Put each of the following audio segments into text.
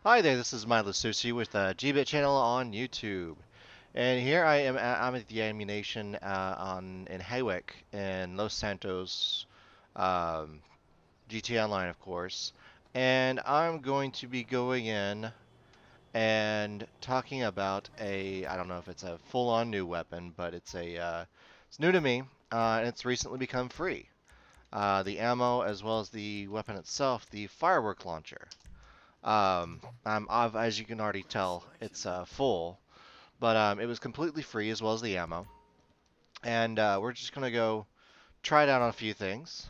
Hi there, this is Milo Sushi with the GBit channel on YouTube. And here I'm at the ammunition in Haywick in Los Santos, um, GT Online, of course. And I'm going to be going in and talking about I don't know if it's a full-on new weapon, but it's new to me, and it's recently become free. The ammo as well as the weapon itself, the firework launcher. as you can already tell, it's full, but it was completely free as well as the ammo. And we're just gonna go try it out on a few things,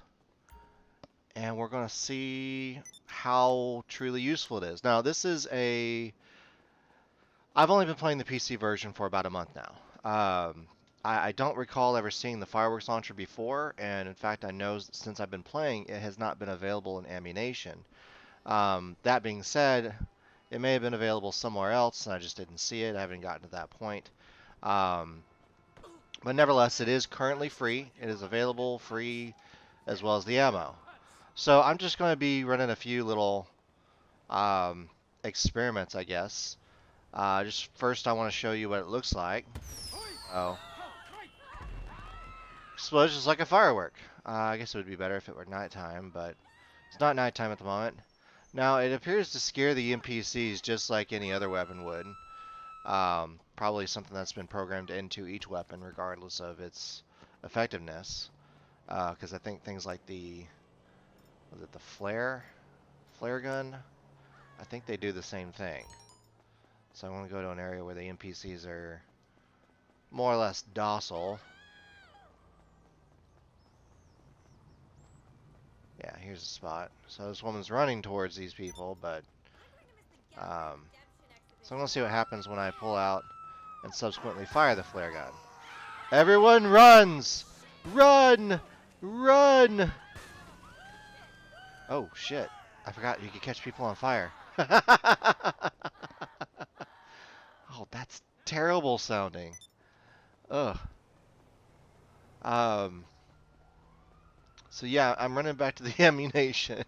and we're gonna see how truly useful it is. Now, I've only been playing the PC version for about a month now. I don't recall ever seeing the fireworks launcher before, and in fact, I know since I've been playing, it has not been available in ammunition. That being said, it may have been available somewhere else, and I just didn't see it. I haven't gotten to that point. Um, but nevertheless, it is currently free. It is available free as well as the ammo. So I'm just going to be running a few little um, experiments, I guess. Just first, I want to show you what it looks like. Oh, explosions like a firework. I guess it would be better if it were nighttime, but it's not nighttime at the moment. Now, it appears to scare the NPCs just like any other weapon would. Probably something that's been programmed into each weapon regardless of its effectiveness. Because I think things like was it the flare gun? I think they do the same thing. So I want to go to an area where the NPCs are more or less docile. Yeah, here's a spot. So this woman's running towards these people, but so I'm gonna see what happens when I pull out and subsequently fire the flare gun. Everyone runs! Run! Run! Oh shit. I forgot you could catch people on fire. Oh, that's terrible sounding. Ugh. Um, so yeah, I'm running back to the ammunition.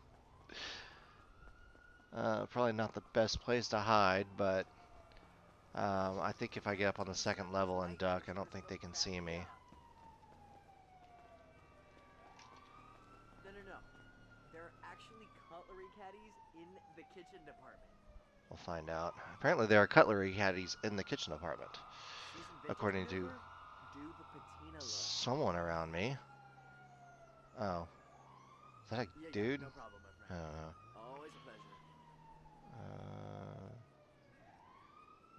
Probably not the best place to hide, but I think if I get up on the second level and duck, I don't think they can see me. No. There are actually cutlery caddies in the kitchen department. We'll find out. Apparently there are cutlery caddies in the kitchen department, Seasoned vintage according to member? Do the patina look. someone around me. Oh, is that a Yeah, dude? no problem, my I friend. don't know. Always a pleasure. Uh,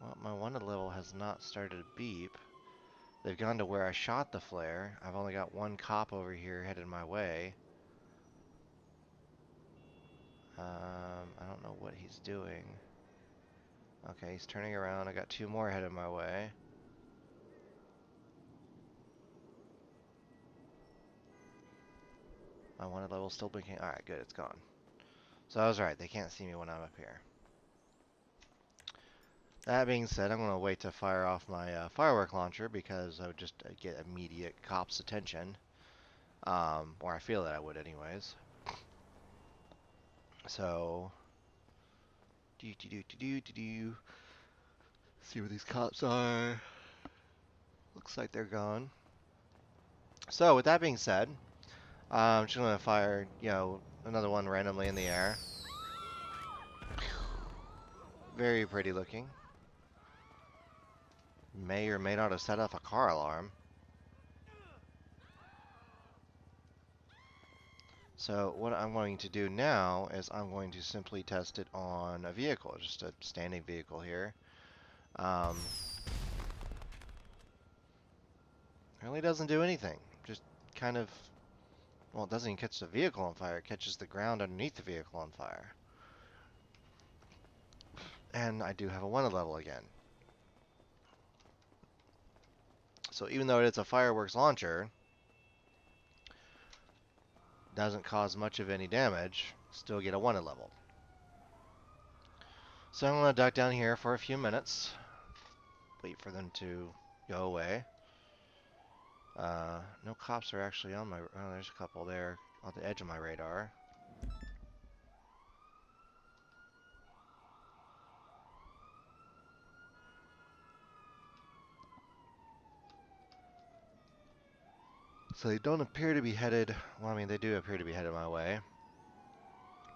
well, my wanted level has not started to beep. They've gone to where I shot the flare. I've only got one cop over here headed my way. I don't know what he's doing. Okay, he's turning around. I got two more headed my way. My wanted level's still blinking. Alright, good, it's gone. So I was right, they can't see me when I'm up here. That being said, I'm going to wait to fire off my firework launcher because I would just get immediate cops' attention. Or I feel that I would anyways. So, do. See where these cops are. Looks like they're gone. So, with that being said, I'm just going to fire, another one randomly in the air. Very pretty looking. May or may not have set off a car alarm. So what I'm going to do now is I'm going to simply test it on a vehicle, just a standing vehicle here. Really doesn't do anything. Just kind of, well, it doesn't even catch the vehicle on fire. It catches the ground underneath the vehicle on fire. And I do have a wanted level again. So even though it's a fireworks launcher, doesn't cause much of any damage, still get a wanted level. So I'm going to duck down here for a few minutes. Wait for them to go away. No cops are actually on my... Oh, there's a couple there on the edge of my radar. So they don't appear to be headed, well, I mean, they do appear to be headed my way.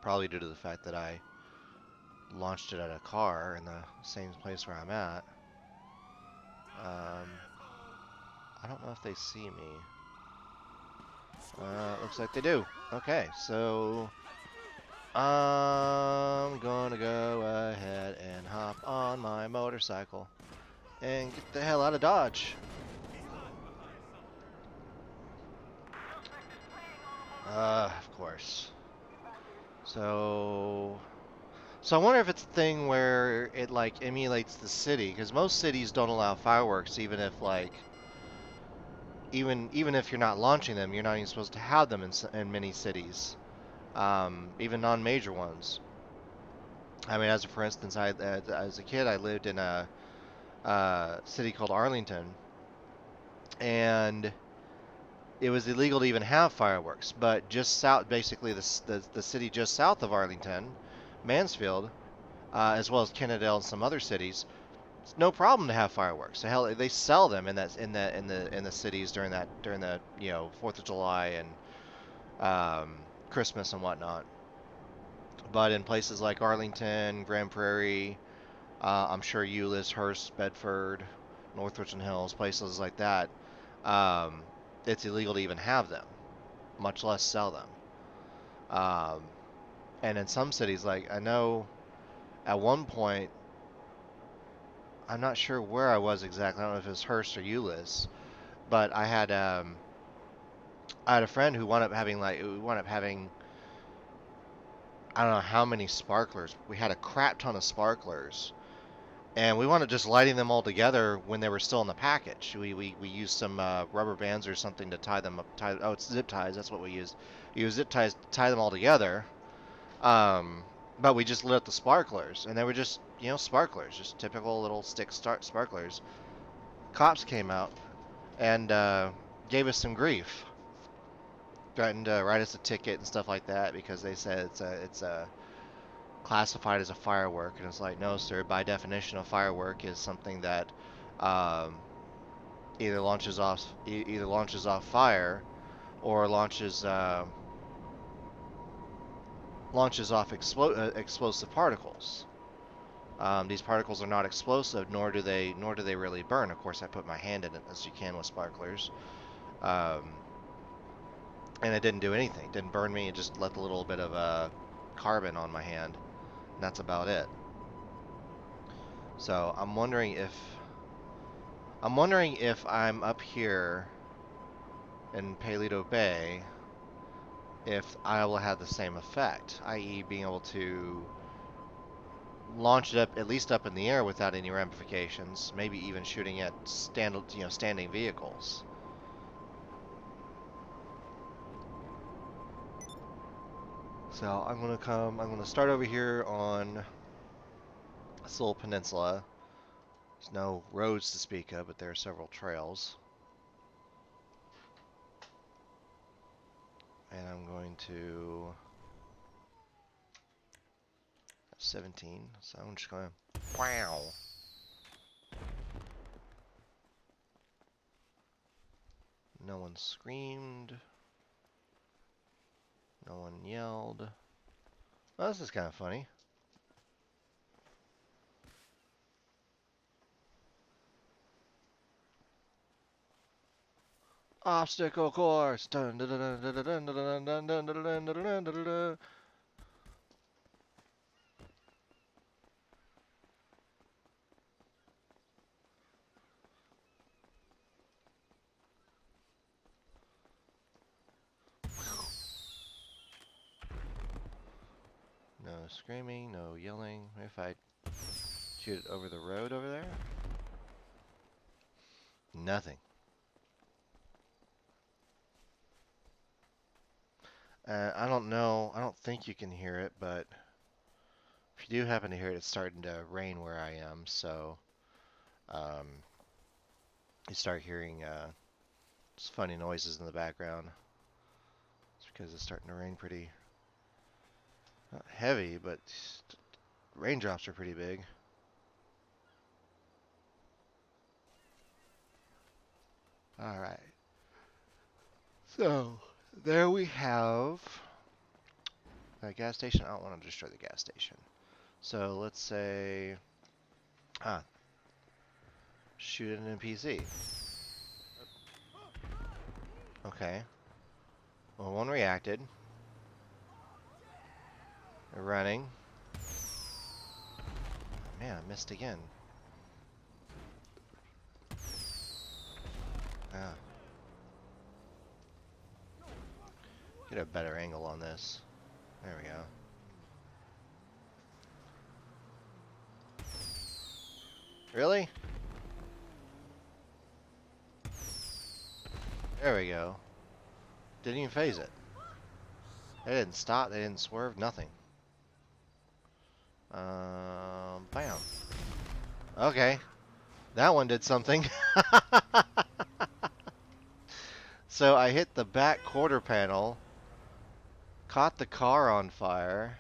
Probably due to the fact that I launched it at a car in the same place where I'm at. Um, I don't know if they see me. Looks like they do. Okay, so I'm gonna go ahead and hop on my motorcycle and get the hell out of Dodge. Of course. So, so I wonder if it's a thing where it like emulates the city, because most cities don't allow fireworks, even if like, even if you're not launching them, you're not even supposed to have them in many cities, even non-major ones. I mean, as for instance, as a kid, I lived in a city called Arlington, and it was illegal to even have fireworks. But just south, basically the city just south of Arlington, Mansfield, as well as Kennedale and some other cities, it's no problem to have fireworks. The hell, they sell them in the cities during the Fourth of July and Christmas and whatnot. But in places like Arlington, Grand Prairie, I'm sure Euless, Hearst, Bedford, North Richland Hills, places like that, um, it's illegal to even have them, much less sell them. Um, and in some cities, like I know at one point, I'm not sure where I was exactly. I don't know if it was Hearst or Euless, but I had a friend who wound up having I don't know how many sparklers. We had a crap ton of sparklers, and we wanted just lighting them all together when they were still in the package. We used some rubber bands or something to tie them up. Oh, it's zip ties. That's what we used. We used zip ties to tie them all together. Um, but we just lit up the sparklers, and they were just sparklers, just typical little stick start sparklers. Cops came out and gave us some grief, threatened to write us a ticket and stuff like that because they said it's a classified as a firework, and it's like, no, sir. By definition, a firework is something that um, either launches off fire or launches off explosive particles. These particles are not explosive, nor do they really burn. Of course, I put my hand in it as you can with sparklers, um, and it didn't do anything. It didn't burn me. It just left a little bit of carbon on my hand, and that's about it. So I'm wondering if I'm up here in Paleto Bay, if I will have the same effect, i.e., being able to launch it up at least up in the air without any ramifications, maybe even shooting at standing vehicles. So I'm gonna start over here on this little peninsula. There's no roads to speak of, but there are several trails. And I'm going to 17, so I'm just going to wow. No one screamed. No one yelled. Well, this is kind of funny. Obstacle course. Dun, dun, dun, dun, dun, dun, dun, dun, dun, dun, dun, dun, dun, dun, dun. No screaming, no yelling. Maybe if I shoot it over the road over there? Nothing. I don't know. I don't think you can hear it, but if you do happen to hear it, it's starting to rain where I am, so um, you start hearing just funny noises in the background. It's because it's starting to rain pretty, not heavy, but raindrops are pretty big. All right. So, there we have a gas station. I don't want to destroy the gas station. So, let's say, ah, shoot an NPC. Okay. Well, one reacted. They're running. Man, I missed again. Ah. Get a better angle on this. There we go. Really? There we go. Didn't even phase it. They didn't stop, they didn't swerve, nothing. Bam. Okay. That one did something. So I hit the back quarter panel, caught the car on fire,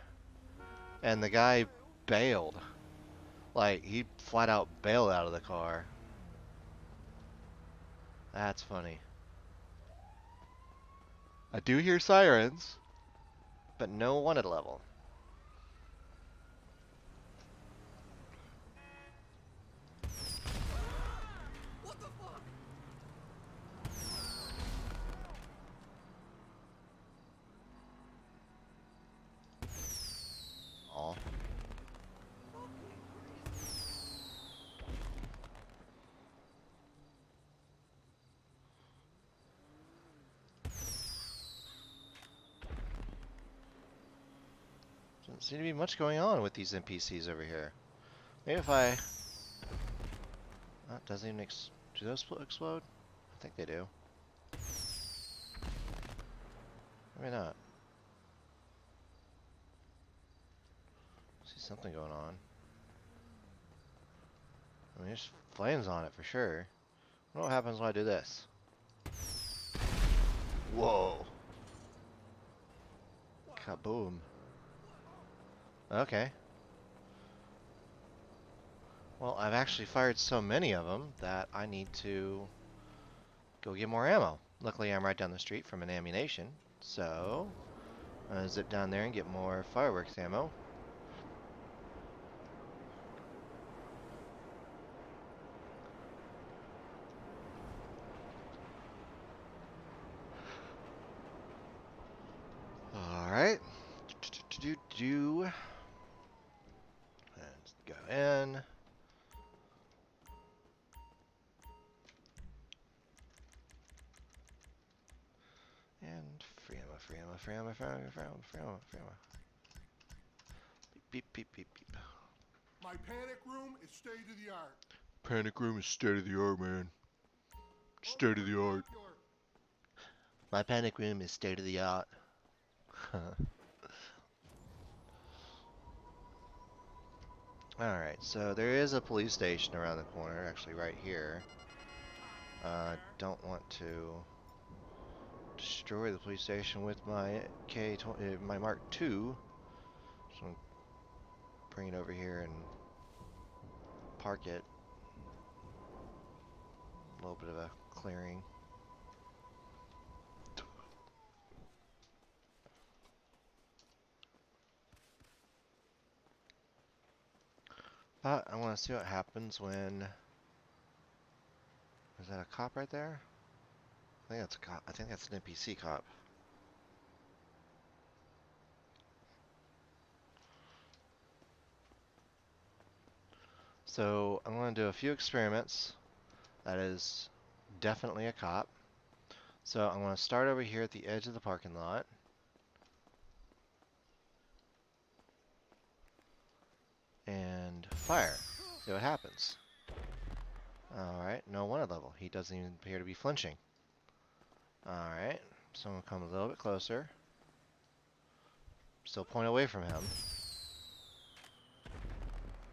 and the guy bailed. Like, he flat out bailed out of the car. That's funny. I do hear sirens, but no wanted level. What the fuck? Aw. Doesn't seem to be much going on with these NPCs over here. Maybe if I... Oh, doesn't even do those explode? I think they do. Maybe not. See something going on. I mean, there's flames on it for sure. I wonder what happens when I do this. Whoa. Kaboom. Okay. Well, I've actually fired so many of them that I need to go get more ammo. Luckily, I'm right down the street from an ammunition, so I'm gonna zip down there and get more fireworks ammo. Alright. Let's go in. And free ammo, free ammo, free ammo, free ammo, free ammo, free ammo, free ammo. Beep, beep, beep, beep, beep. My panic room is state of the art. Panic room is state of the art, man. State of the art. My panic room is state of the art. Alright, so there is a police station around the corner, actually right here. Don't want to destroy the police station with my my Mark II. So I'm bring it over here and park it. A little bit of a clearing. But I want to see what happens when... Is that a cop right there? I think that's a cop. I think that's an NPC cop. So I'm going to do a few experiments. That is definitely a cop. So I'm going to start over here at the edge of the parking lot. And fire. See what happens. Alright, no wanted level. He doesn't even appear to be flinching. Alright, so I'm going to come a little bit closer. Still point away from him.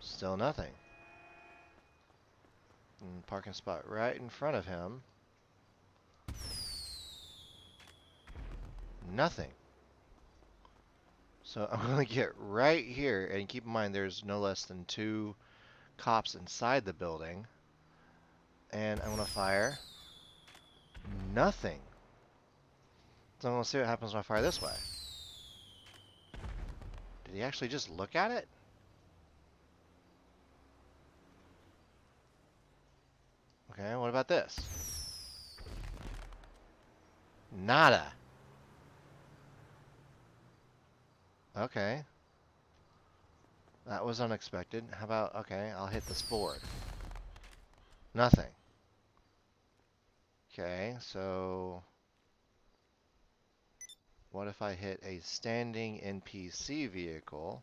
Still nothing. And parking spot right in front of him. Nothing. So I'm going to get right here, and keep in mind there's no less than 2 cops inside the building. And I'm going to fire. Nothing. So I'm gonna see what happens when I fire this way. Did he actually just look at it? Okay, what about this? Nada. Okay. That was unexpected. How about, okay, I'll hit this board. Nothing. Okay, so what if I hit a standing NPC vehicle?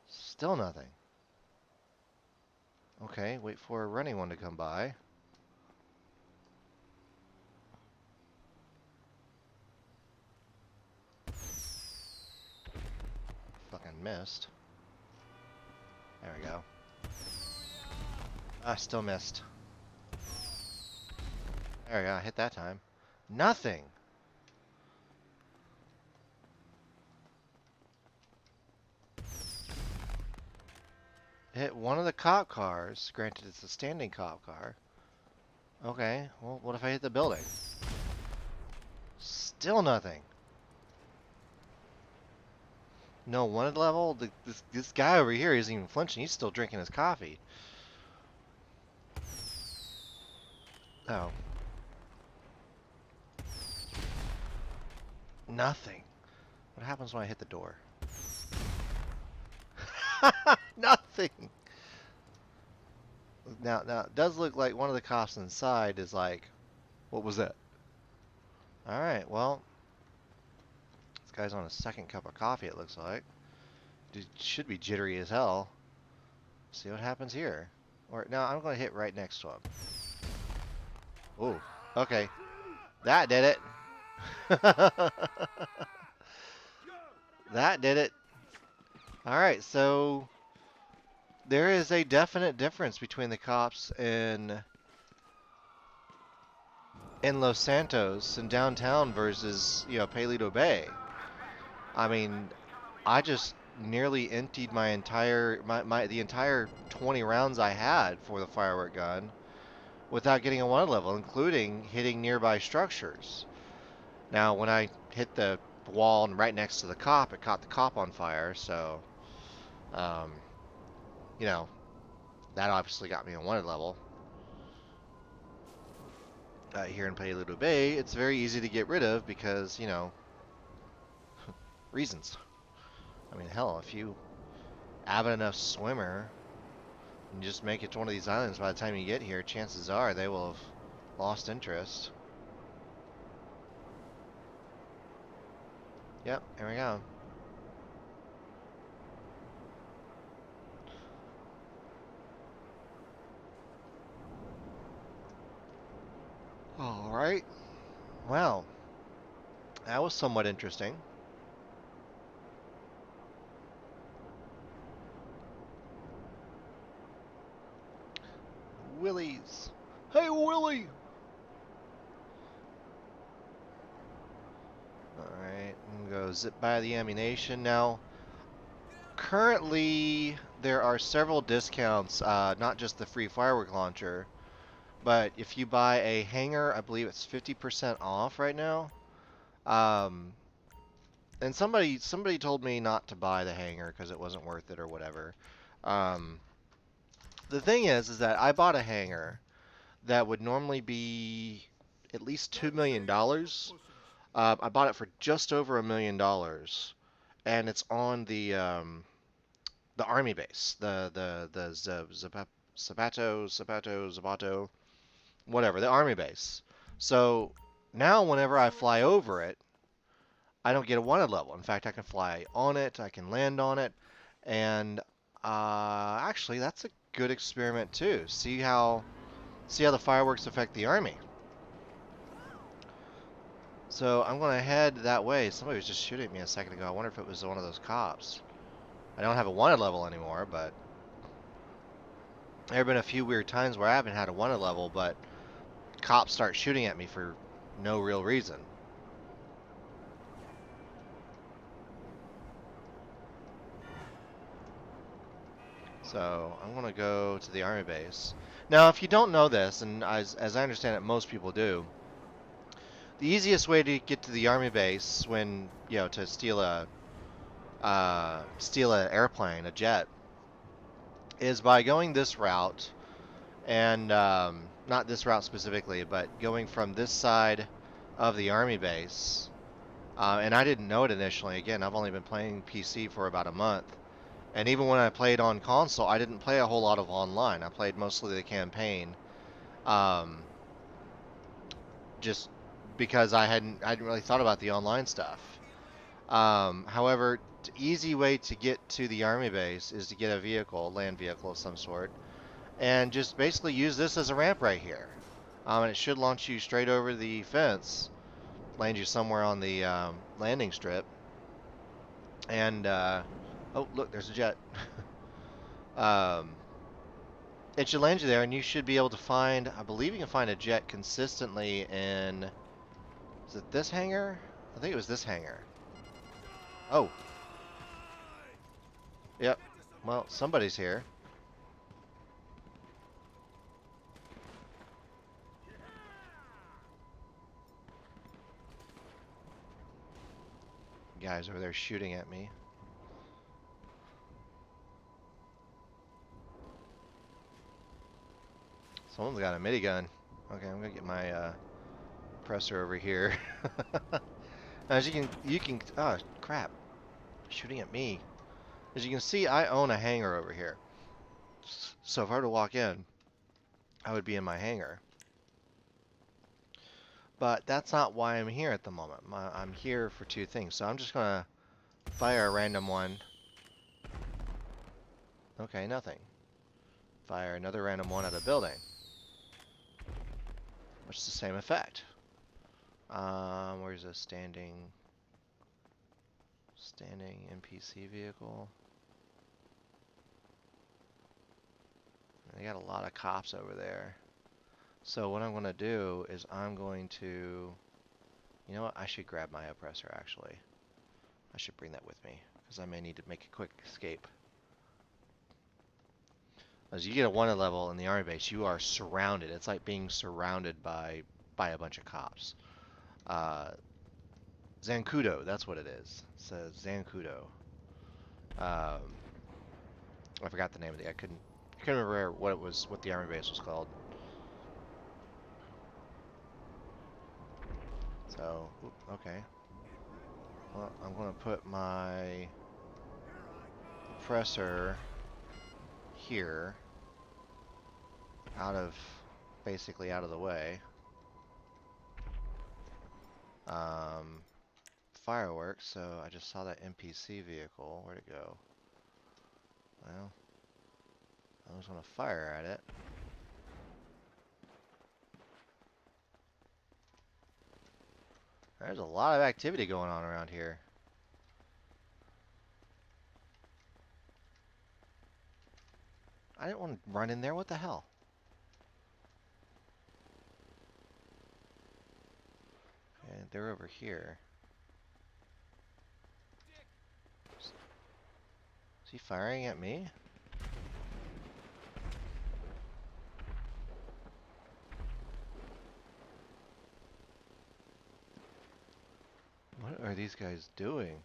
Still nothing. Okay, wait for a running one to come by. Fucking missed. There we go. Ah, still missed. There we go, I hit that time. Nothing! Hit one of the cop cars. Granted, it's a standing cop car. Okay, well, what if I hit the building? Still nothing. No wanted level? This guy over here isn't even flinching. He's still drinking his coffee. Oh. Nothing. What happens when I hit the door? Nothing. Now, it does look like one of the cops inside is like, what was that? Alright, well, this guy's on a second cup of coffee, it looks like. Dude, should be jittery as hell. See what happens here. Or, no, I'm going to hit right next to him. Ooh, okay. That did it. That did it. Alright, so there is a definite difference between the cops in Los Santos and downtown versus, you know, Paleto Bay. I mean, I just nearly emptied my entire the entire 20 rounds I had for the firework gun without getting a one level, including hitting nearby structures. Now, when I hit the wall and right next to the cop, it caught the cop on fire, so you know, that obviously got me a wanted level. Here in Paleto Bay, it's very easy to get rid of because, you know, reasons. I mean, hell, if you avid enough swimmer and just make it to one of these islands, by the time you get here, chances are they will have lost interest. Yep, here we go. Alright. Well, that was somewhat interesting. Willie's. Hey, Willie! Alright, I'm gonna go zip by the ammunition. Now, currently, there are several discounts, not just the free firework launcher, but if you buy a hanger, I believe it's 50% off right now. And somebody told me not to buy the hanger because it wasn't worth it or whatever. The thing is that I bought a hanger that would normally be at least $2 million. I bought it for just over $1 million, and it's on the army base, the Zapato, whatever, the army base. So now whenever I fly over it, I don't get a wanted level. In fact, I can fly on it, I can land on it, and actually that's a good experiment too. See how the fireworks affect the army. So I'm going to head that way. Somebody was just shooting at me a second ago. I wonder if it was one of those cops. I don't have a wanted level anymore, but there have been a few weird times where I haven't had a wanted level, but cops start shooting at me for no real reason. So I'm going to go to the army base. Now, if you don't know this, and as I understand it, most people do, the easiest way to get to the army base when, you know, to steal an airplane, a jet, is by going this route, and not this route specifically, but going from this side of the army base. And I didn't know it initially. Again, I've only been playing PC for about a month. And even when I played on console, I didn't play a whole lot of online. I played mostly the campaign, um, just because I hadn't really thought about the online stuff. However, easy way to get to the army base is to get a vehicle, land vehicle of some sort, and just basically use this as a ramp right here. And it should launch you straight over the fence, land you somewhere on the landing strip, and oh look, there's a jet. um, it should land you there, and you should be able to find. I believe you can find a jet consistently in. Is it this hangar? I think it was this hangar. Oh, yep. Well, somebody's here. Guys over there shooting at me. Someone's got a minigun. Okay, I'm gonna get my presser over here. As you can. Oh crap! Shooting at me. As you can see, I own a hangar over here. So if I were to walk in, I would be in my hangar. But that's not why I'm here at the moment. I'm here for two things. So I'm just gonna fire a random one. Okay, nothing. Fire another random one at a building. Which is the same effect. Where's a standing NPC vehicle? They got a lot of cops over there. So what I'm going to do is I'm going to... You know what? I should grab my oppressor, actually. I should bring that with me, because I may need to make a quick escape. As you get a wanted level in the army base, you are surrounded. It's like being surrounded by a bunch of cops. Zancudo, that's what it is. It says Zancudo. I forgot the name of the. I couldn't remember what the army base was called. So, okay. Well, I'm going to put my oppressor here, basically out of the way. Fireworks, so I just saw that NPC vehicle. Where'd it go? Well, I was going to fire at it. There's a lot of activity going on around here. I didn't want to run in there. What the hell? Okay, they're over here. Is he firing at me? What are these guys doing?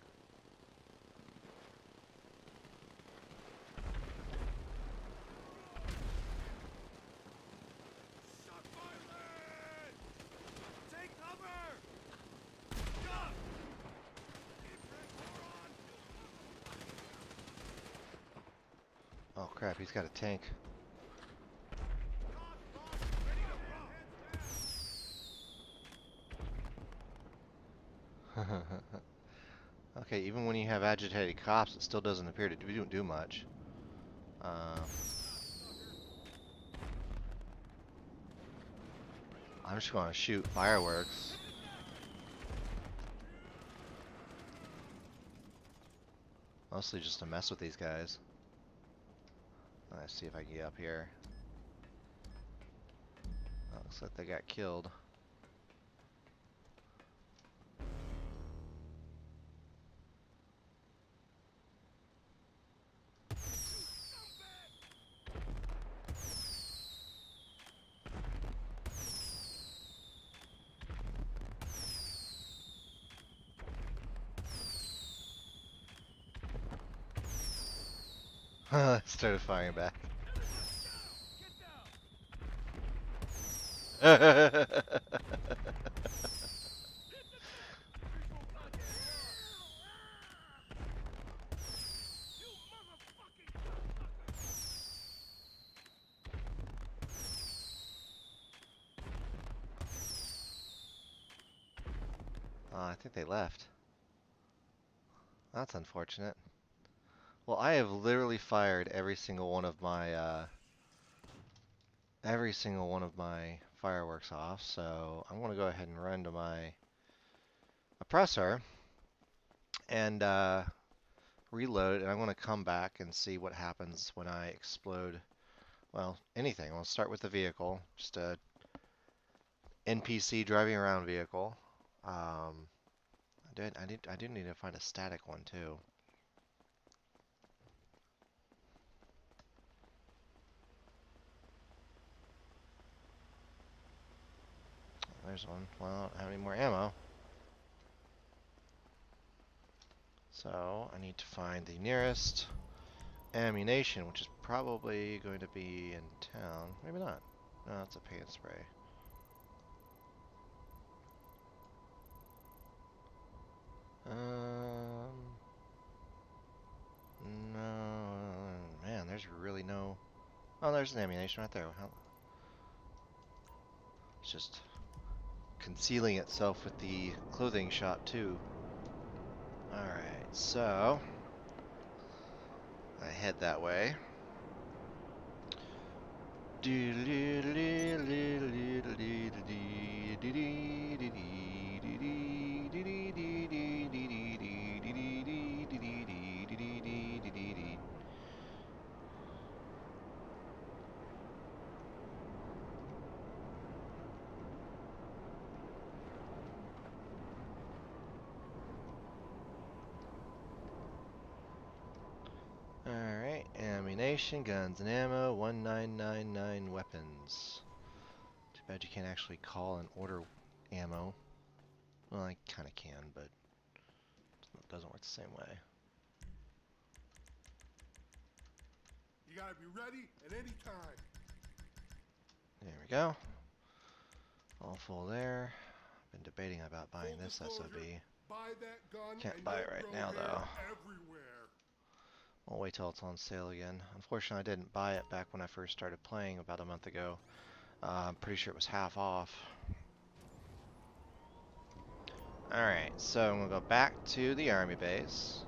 Oh crap, he's got a tank. Okay, even when you have agitated cops, it still doesn't appear to do much. I'm just going to shoot fireworks. Mostly just to mess with these guys. Let's see if I can get up here. Oh, looks like they got killed. Started firing back. I think they left. That's unfortunate. Well, I have literally fired every single one of my fireworks off, so I'm going to go ahead and run to my oppressor and reload, and I'm going to come back and see what happens when I explode, well, anything. We'll start with the vehicle, just a NPC driving around vehicle. I do need to find a static one too. There's one. Well, I don't have any more ammo. So I need to find the nearest ammunition, which is probably going to be in town. Maybe not. No, it's a paint spray. No, man, there's really no. Oh, there's an ammunition right there. It's just concealing itself with the clothing shop too. Alright, so I head that way. Alright, ammunition, guns and ammo, 1999 weapons. Too bad you can't actually call and order ammo. Well, I kinda can, but it doesn't work the same way. You gotta be ready at any time. There we go. All full there. Been debating about buying this SOB. Buy that gun. Can't and buy it you'll right grow now hair though. Everywhere. I'll wait till it's on sale again. Unfortunately, I didn't buy it back when I first started playing about a month ago. I'm pretty sure it was half off. Alright, so I'm going to go back to the army base.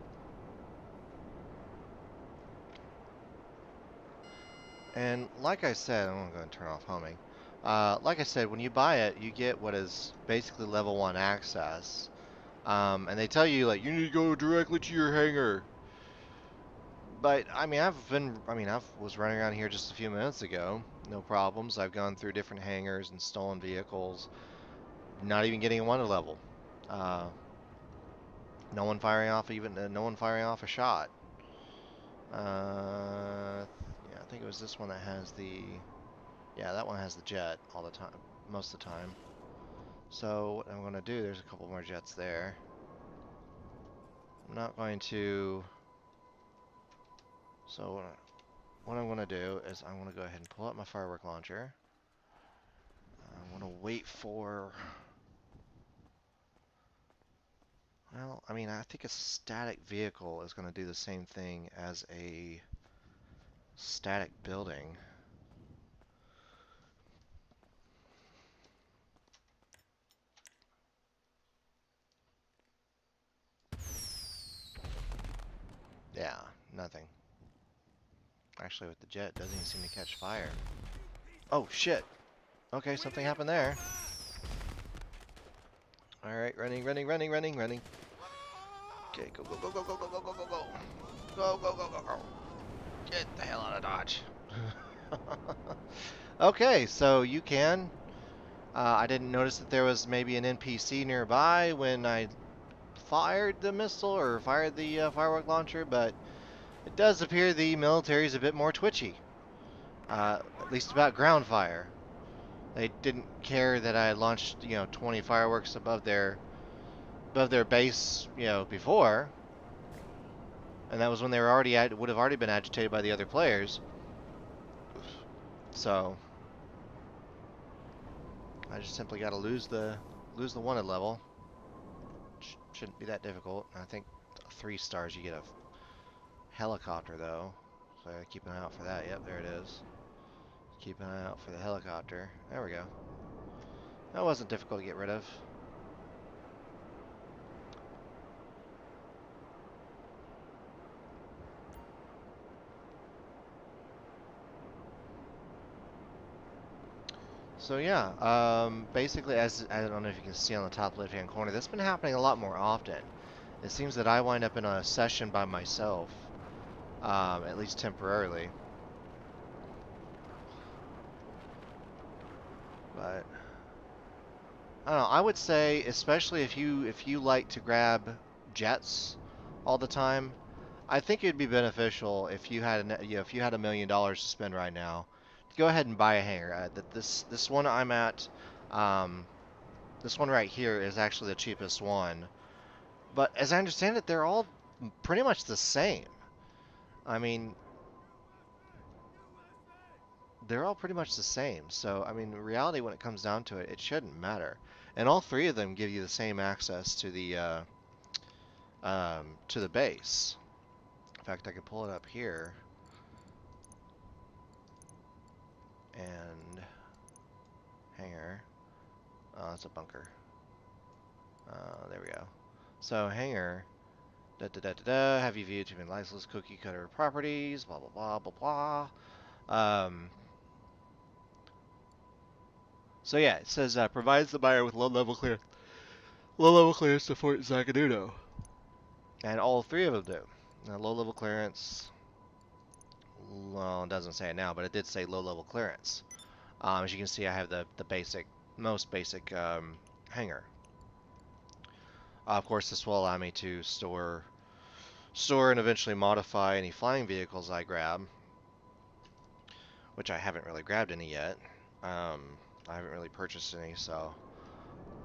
And like I said, I'm going to go and turn off homing. Like I said, when you buy it, you get what is basically level 1 access. And they tell you, like, you need to go directly to your hangar. But I mean, I was running around here just a few minutes ago, no problems. I've gone through different hangars and stolen vehicles, not even getting a wonder level. No one firing off a shot. Yeah, I think it was this one that has the, yeah, that one has the jet all the time, most of the time. So what I'm gonna do, there's a couple more jets there. I'm not going to. So what I'm going to do is I'm going to go ahead and pull out my firework launcher. I'm going to wait for... Well, I mean, I think a static vehicle is going to do the same thing as a static building. Yeah, nothing. Actually, with the jet, it doesn't even seem to catch fire. Oh, shit! Okay, something happened there. Alright, running. Okay, go. Go. Get the hell out of Dodge. Okay, so you can. I didn't notice that there was maybe an NPC nearby when I fired the missile or fired the firework launcher, but it does appear the military is a bit more twitchy. At least about ground fire. They didn't care that I launched, 20 fireworks above their base, before. and that was when they were already would have already been agitated by the other players. So I just simply got to lose the wanted level. Shouldn't be that difficult. I think 3 stars you get a helicopter though, so keep an eye out for that. Yep, there it is. Keep an eye out for the helicopter. There we go. That wasn't difficult to get rid of. So yeah, basically, as I don't know if you can see on the top left-hand corner, that's been happening a lot more often. It seems that I wind up in a session by myself, at least temporarily. But I don't know. I would say, especially if you like to grab jets all the time, I think it'd be beneficial if you had if you had $1 million to spend right now, to go ahead and buy a hangar. This one I'm at, um, this one right here is actually the cheapest one. But as I understand it, they're all pretty much the same. I mean, they're all pretty much the same. So, I mean, in reality, when it comes down to it, it shouldn't matter. And all 3 of them give you the same access to the base. In fact, I could pull it up here and hangar. Oh, it's a bunker. There we go. So hangar. Da da da da da. Have you viewed too many license cookie cutter properties? Blah blah blah blah blah. So yeah, it says provides the buyer with low level clearance to Fort Zagaduno, and all 3 of them do. Now, low level clearance. Well, it doesn't say it now, but it did say low level clearance. As you can see, I have the most basic hangar. Of course, this will allow me to store and eventually modify any flying vehicles I grab, which I haven't really grabbed any yet. I haven't really purchased any, so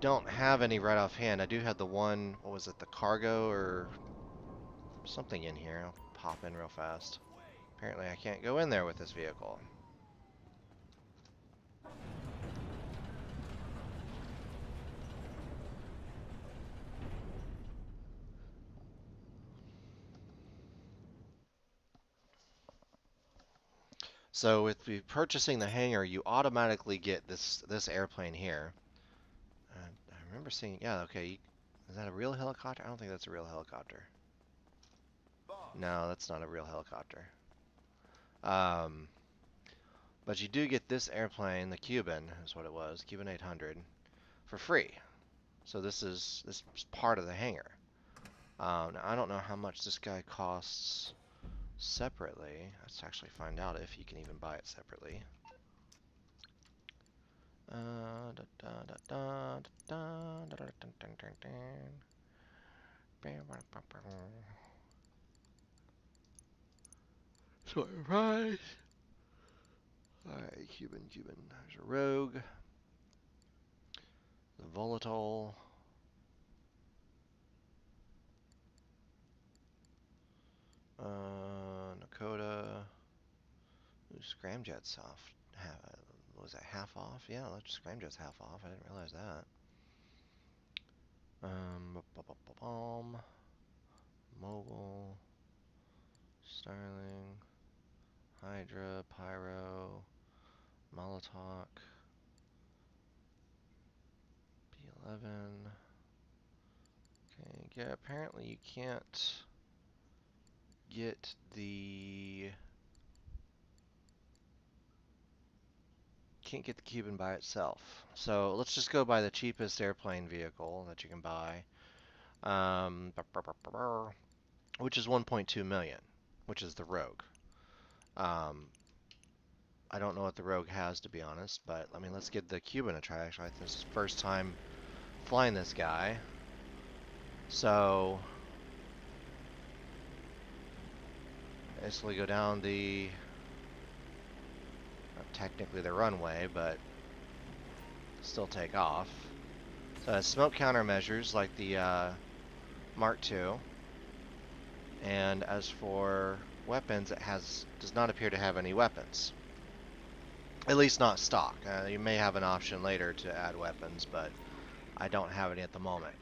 don't have any right offhand. I do have the one, what was it, the cargo or something in here. I'll pop in real fast. Apparently I can't go in there with this vehicle. So with purchasing the hangar, you automatically get this airplane here. I remember seeing, yeah, okay, is that a real helicopter? I don't think that's a real helicopter. No, that's not a real helicopter. Um, but you do get this airplane, the Cuban is what it was, Cuban 800, for free. So this is part of the hangar. Now I don't know how much this guy costs separately. Let's actually find out if you can even buy it separately. Surprise! Alright, Cuban. There's a Rogue. The Volatile. Nakota. Ooh, Scramjet's off. Was that half off? Yeah, Scramjet's half off. I didn't realize that. Mobile. Starling. Hydra. Pyro. Molotov. B11. Okay, yeah, apparently you can't get the Cuban by itself. So let's just go by the cheapest airplane vehicle that you can buy, which is 1.2 million, which is the Rogue. I don't know what the Rogue has, to be honest, but I mean, let's give the Cuban a try. Actually, this is the first time flying this guy. So basically go down the, not technically the runway, but still take off. So it has smoke countermeasures like the Mark II, And as for weapons, it does not appear to have any weapons. At least not stock. You may have an option later to add weapons, but I don't have any at the moment.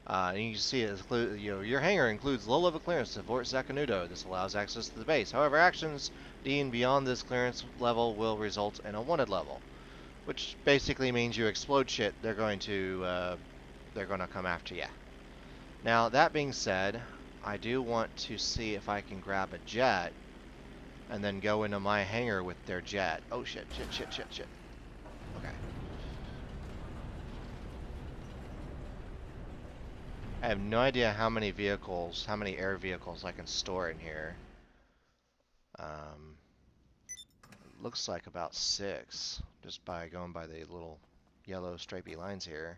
And you can see your hangar includes low-level clearance to Fort Zacanudo. This allows access to the base. However, actions deemed beyond this clearance level will result in a wanted level, which basically means you explode shit. They're going to come after you. Now, that being said, I do want to see if I can grab a jet and then go into my hangar with their jet. Oh shit, shit. Okay. I have no idea how many air vehicles I can store in here. Looks like about 6, just by going by the little yellow stripy lines here.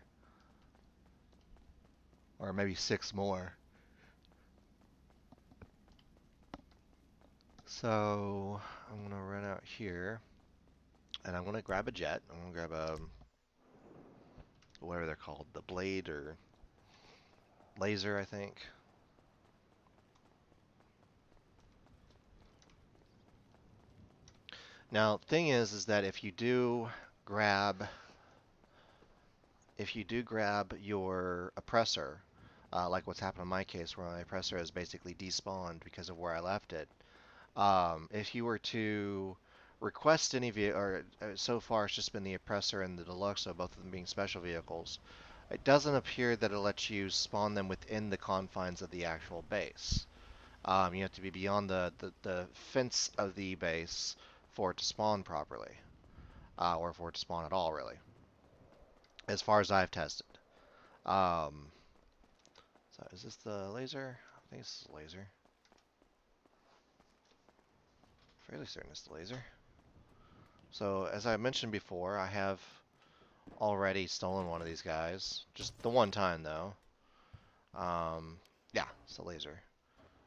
Or maybe 6 more. So, I'm gonna run out here, and I'm gonna grab a jet. I'm gonna grab a, whatever they're called, the blade or laser, I think. Now, thing is that if you do grab your oppressor, like what's happened in my case, where my oppressor has basically despawned because of where I left it. If you were to request any vehicle, or so far it's just been the oppressor and the deluxe, so both of them being special vehicles, it doesn't appear that it lets you spawn them within the confines of the actual base. You have to be beyond the fence of the base for it to spawn properly, or for it to spawn at all, really, as far as I've tested. Um, so is this the laser? I think this is the laser. Fairly certain it's the laser. So as I mentioned before, I have already stolen one of these guys. Just the one time though. Yeah, it's the laser.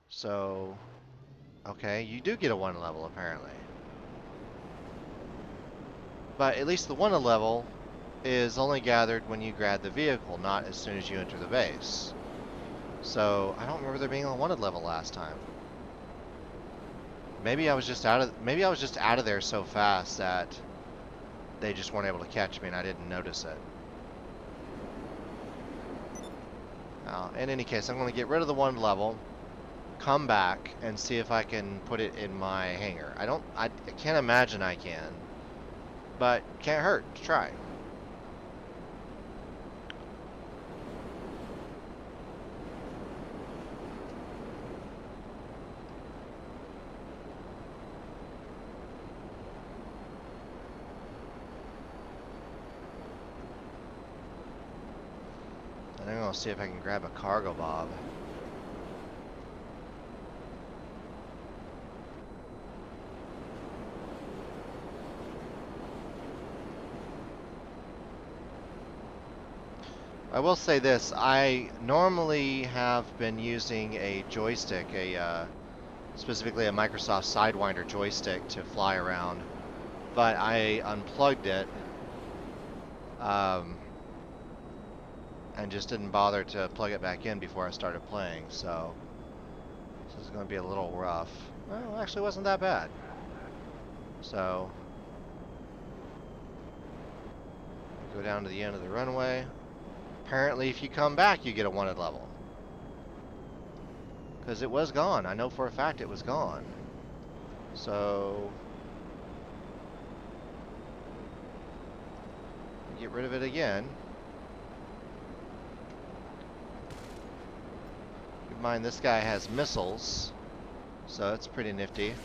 So, okay, you do get a 1 level apparently. But at least the 1 level is only gathered when you grab the vehicle, not as soon as you enter the base. So, I don't remember there being a wanted level last time. Maybe I was just out of there so fast that they just weren't able to catch me and I didn't notice it. Now, in any case, I'm going to get rid of the 1 level, come back, and see if I can put it in my hangar. I can't imagine I can, but can't hurt to try. And I'm going to see if I can grab a cargo bob. I will say this, I normally have been using a joystick, specifically a Microsoft Sidewinder joystick to fly around, but I unplugged it, and just didn't bother to plug it back in before I started playing, so this is going to be a little rough. Well, actually it wasn't that bad. So, go down to the end of the runway. Apparently, if you come back, you get a wanted level. Because it was gone. I know for a fact it was gone. So, get rid of it again. Keep in mind, this guy has missiles, so that's pretty nifty.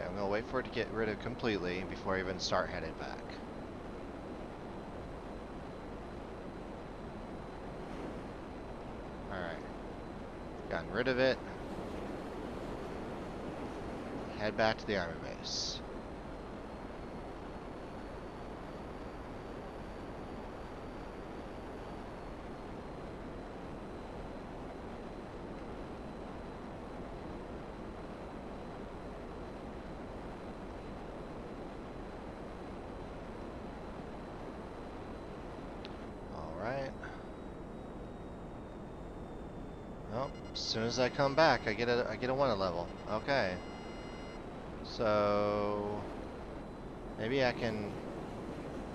I'm going to wait for it to get rid of completely before I even start heading back. Alright. Gotten rid of it. Head back to the army base. Well, as soon as I come back, I get a wanted level. Okay. So maybe I can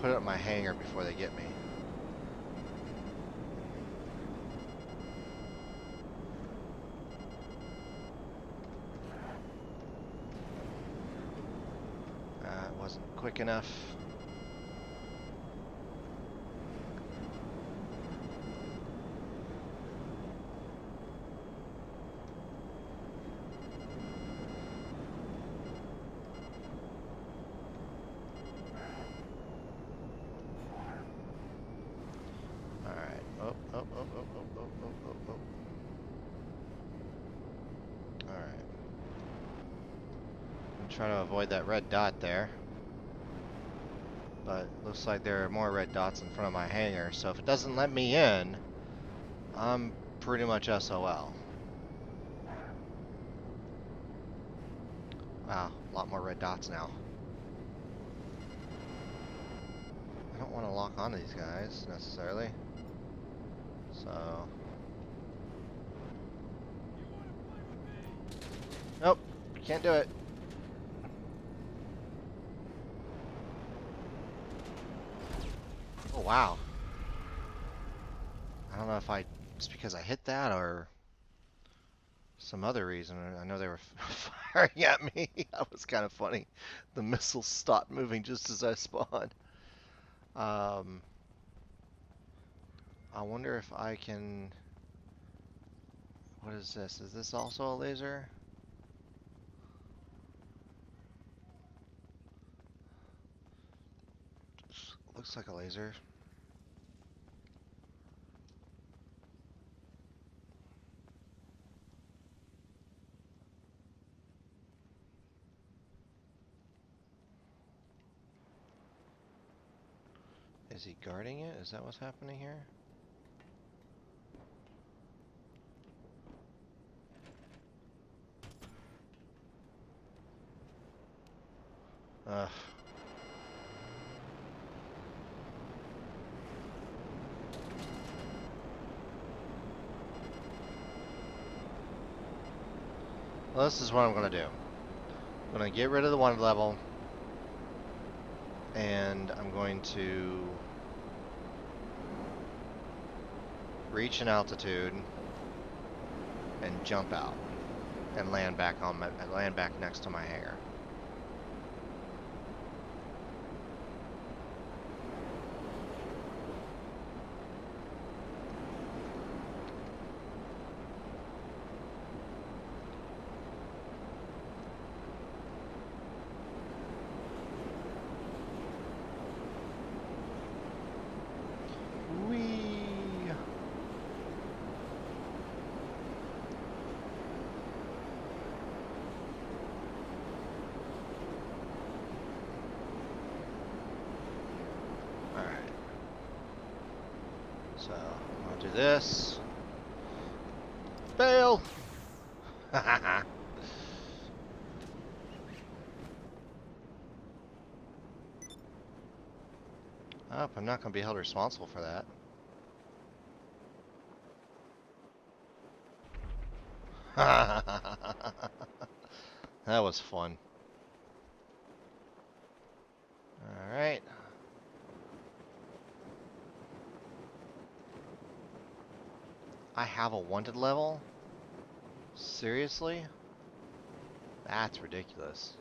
put it in my hangar before they get me. It wasn't quick enough. Alright. Oh, oh, oh, oh, oh, oh, oh, oh, oh. Alright. I'm trying to avoid that red dot there. But looks like there are more red dots in front of my hangar, so if it doesn't let me in, I'm pretty much SOL. Wow, a lot more red dots now. I don't want to lock onto these guys, necessarily. So... Nope, can't do it. Oh, wow. I don't know if it's because I hit that or some other reason. I know they were firing at me. That was kind of funny. The missiles stopped moving just as I spawned. I wonder if I can... What is this? Is this also a laser? Looks like a laser. Is he guarding it? Is that what's happening here? Ugh. Well, this is what I'm going to do. I'm going to get rid of the wanted level. And I'm going to reach an altitude and jump out and land back next to my hangar. So, I'll do this. Fail! Oh, I'm not going to be held responsible for that. That was fun. Alright. I have a wanted level? Seriously? That's ridiculous.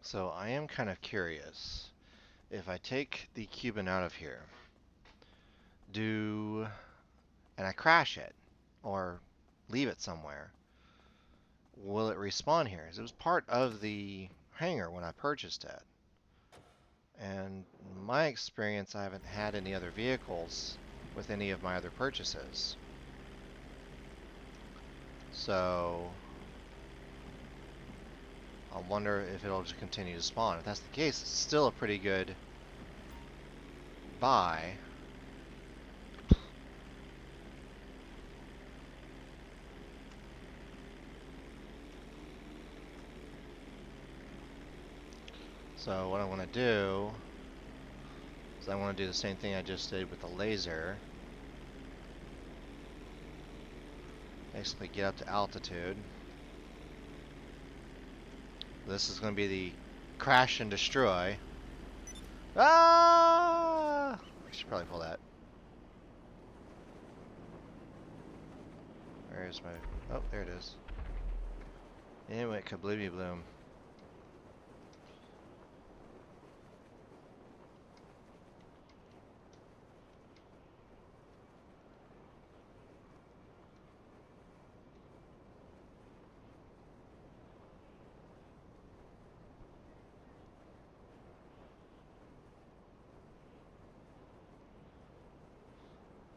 So I am kind of curious. If I take the Cuban out of here, and I crash it, or leave it somewhere, will it respawn here? It was part of the hangar when I purchased it. And in my experience, I haven't had any other vehicles with any of my other purchases. So I wonder if it'll just continue to spawn. If that's the case, it's still a pretty good buy. So what I want to do is I want to do the same thing I just did with the laser. Basically get up to altitude. This is going to be the crash and destroy. Ah! I should probably pull that. Where's my... Oh, there it is. Anyway, kablooey bloom.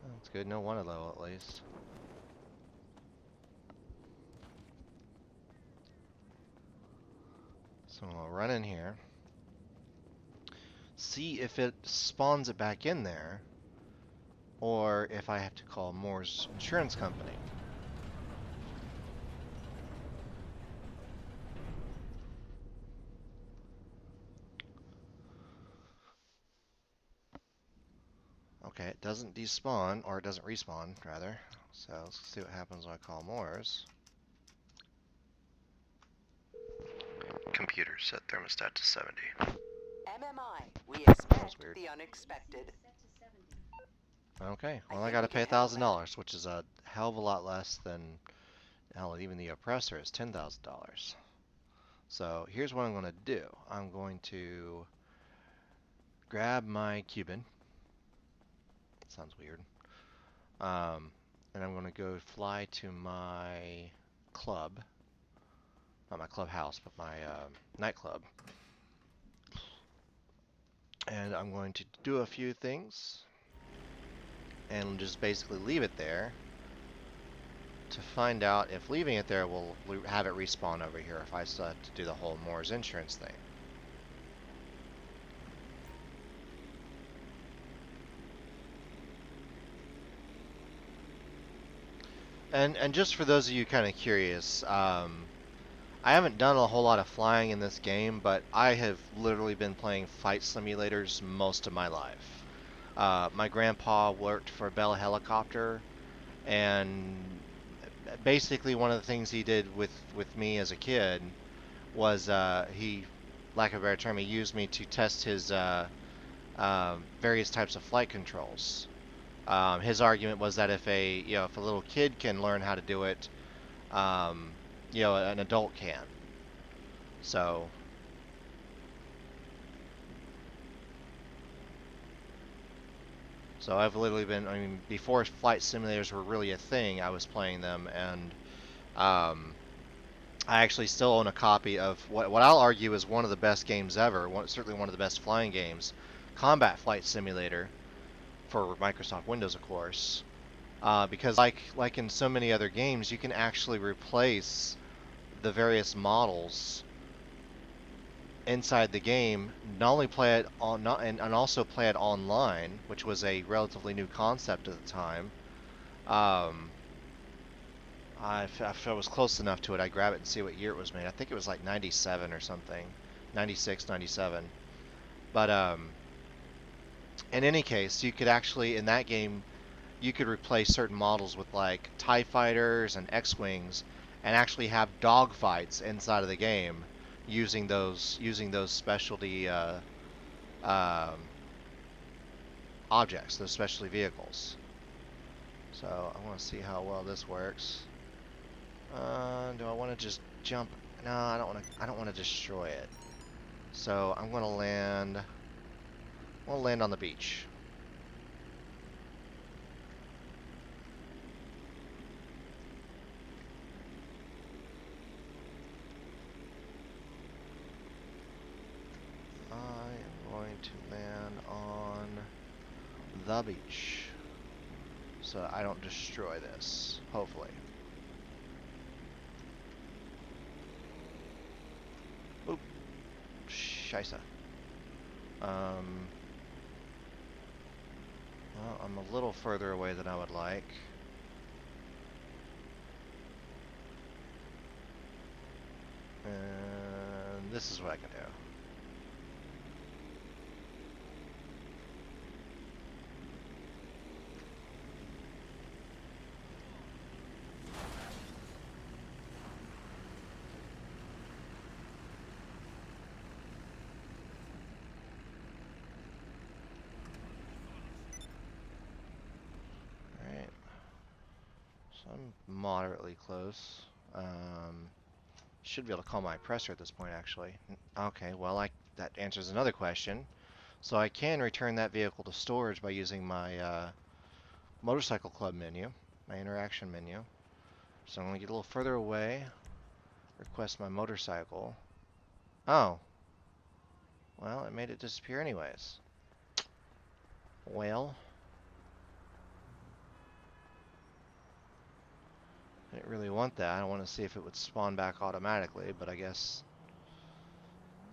That's good. No one low at least. So I'll run in here. See if it spawns it back in there. Or if I have to call Moore's insurance company. Okay, it doesn't despawn, or it doesn't respawn, rather. So let's see what happens when I call Moore's. Computer, set thermostat to 70. MMI, we That was expect weird. the unexpected. Okay, well I I think gotta we pay can handle $1,000, which is a hell of a lot less than, hell, even the oppressor is $10,000. So here's what I'm gonna do. I'm going to grab my Cuban. Sounds weird. And I'm gonna go fly to my club. Not my clubhouse, but my nightclub. And I'm going to do a few things and just basically leave it there to find out if leaving it there will have it respawn over here if I still have to do the whole Moore's insurance thing. And just for those of you kind of curious, I haven't done a whole lot of flying in this game, but I have literally been playing flight simulators most of my life. My grandpa worked for Bell Helicopter, and basically one of the things he did with me as a kid was he, lack of a better term, he used me to test his various types of flight controls. His argument was that if if a little kid can learn how to do it, an adult can. So I've literally been, I mean, before flight simulators were really a thing, I was playing them, and I actually still own a copy of what I'll argue is one of the best games ever, certainly one of the best flying games, Combat Flight Simulator, for Microsoft Windows, of course. Because like in so many other games, you can actually replace the various models inside the game, not only play it on, and also play it online, which was a relatively new concept at the time. If I was close enough to it, I'd grab it and see what year it was made. I think it was like 97 or something, 96, 97. But in any case, you could actually, in that game, you could replace certain models with like TIE fighters and X-Wings and actually have dogfights inside of the game using those specialty objects, those specialty vehicles. So I want to see how well this works. Do I want to just jump? No, I don't want to. I don't want to destroy it. So I'm going to land. We'll land on the beach. I am going to land on the beach so I don't destroy this, hopefully. Scheisse. Um, well, I'm a little further away than I would like. And this is what I can do. Alright. So I'm moderately close. Should be able to call my oppressor at this point, actually. Okay, well, that answers another question. So I can return that vehicle to storage by using my motorcycle club menu, my interaction menu. So I'm going to get a little further away, request my motorcycle. Oh, well, it made it disappear anyways. Well, I didn't really want that. I want to see if it would spawn back automatically, but I guess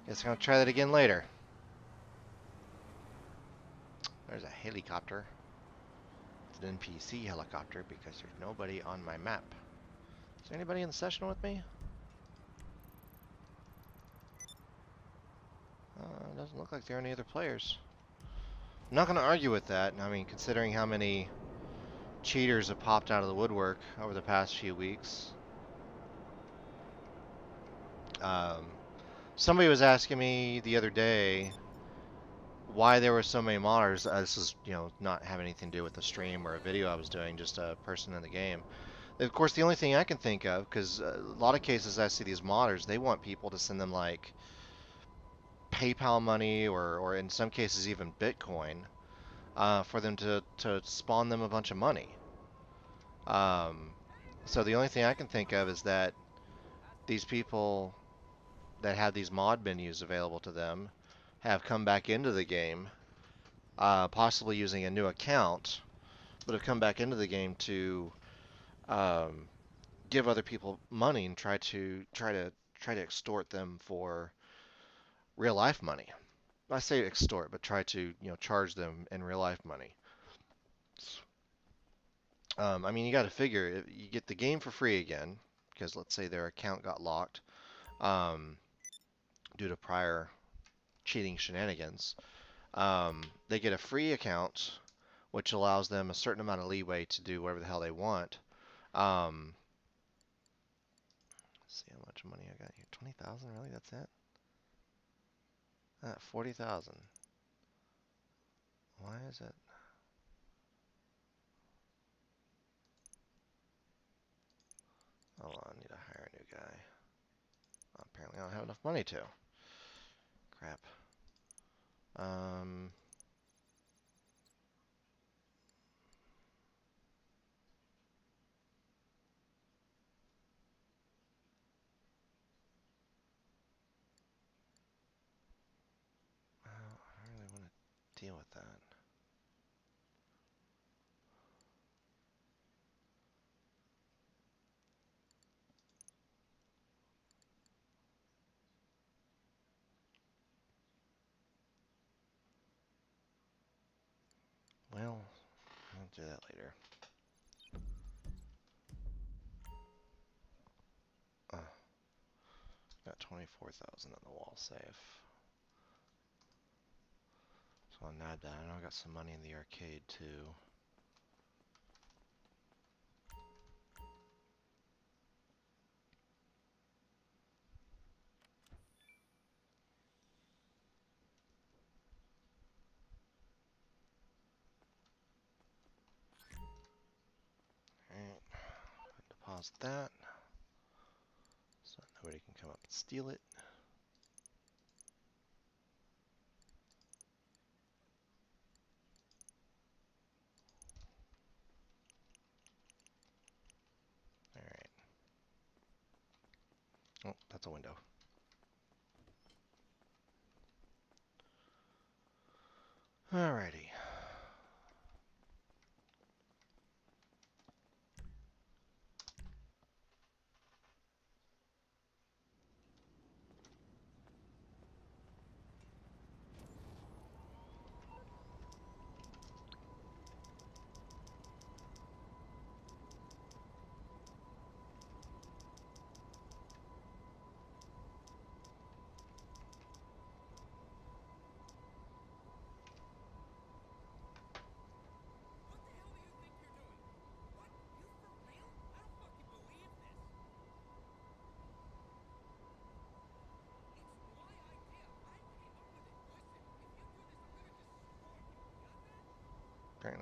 I'm going to try that again later. There's a helicopter. It's an NPC helicopter because there's nobody on my map. Is there anybody in the session with me? Doesn't look like there are any other players. I'm not going to argue with that. I mean, considering how many cheaters have popped out of the woodwork over the past few weeks. Um, Somebody was asking me the other day why there were so many modders. This is, not having anything to do with the stream or a video I was doing, just a person in the game. Of course, the only thing I can think of, because a lot of cases I see these modders, they want people to send them like PayPal money or in some cases even Bitcoin for them to spawn them a bunch of money. Um, so the only thing I can think of is that these people that have these mod menus available to them have come back into the game, possibly using a new account, but have come back into the game to um, give other people money and try to extort them for real life money. I say extort, but try to charge them in real life money. I mean, you got to figure you get the game for free again because let's say their account got locked due to prior cheating shenanigans. They get a free account, which allows them a certain amount of leeway to do whatever the hell they want. Um, let's see how much money I got here. 20,000, really? That's it? 40,000. Why is it? Hold on, I need to hire a new guy. Apparently I don't have enough money to. Crap. Um, well, I don't really want to deal with that. Well, I'll do that later. Got 24,000 in the wall safe. So I'll nab that. I know I got some money in the arcade too. Alright, deposit that. So nobody can come up and steal it. Alright. Oh, that's a window. Alrighty.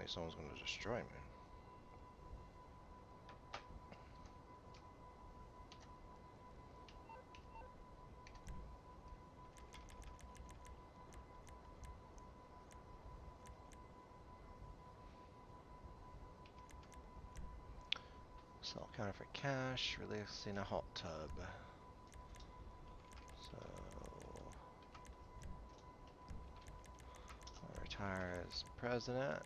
Apparently someone's going to destroy me. Sell counterfeit cash, releasing a hot tub. So, I'll retire as president.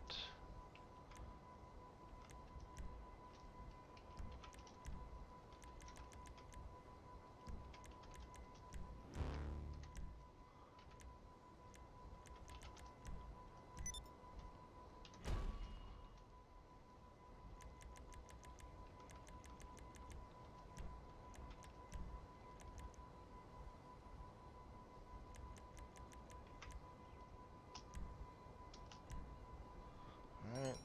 Alright.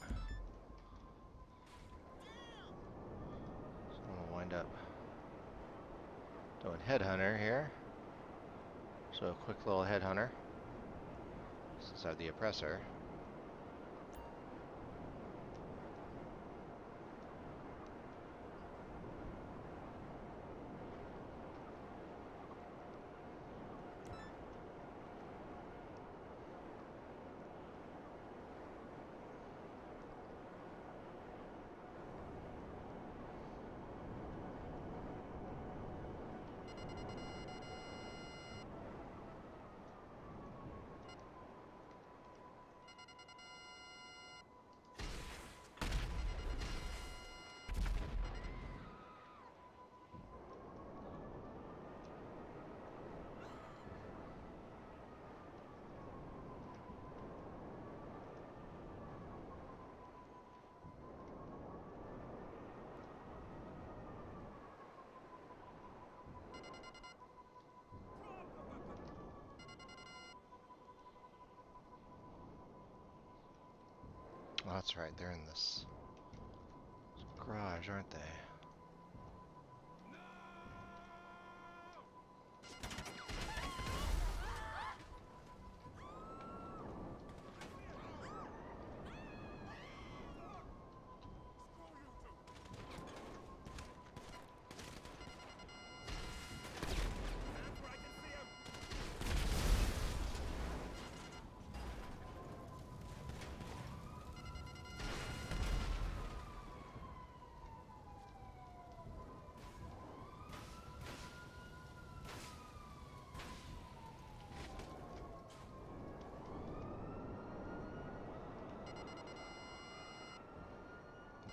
So I'm gonna wind up doing headhunter here. So a quick little headhunter. Since I have the oppressor. Oh, that's right, they're in this garage, aren't they?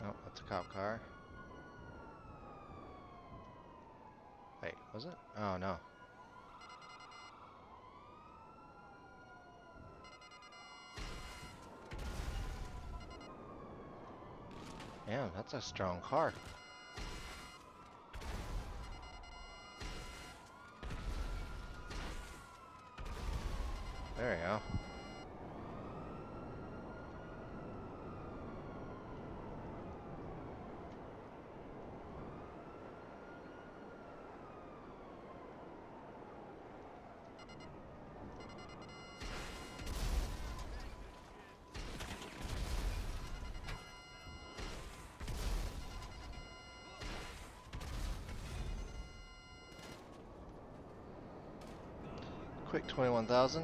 Oh, that's a cop car. Wait, was it? Oh, no. Damn, that's a strong car. There you go. Quick 21,000.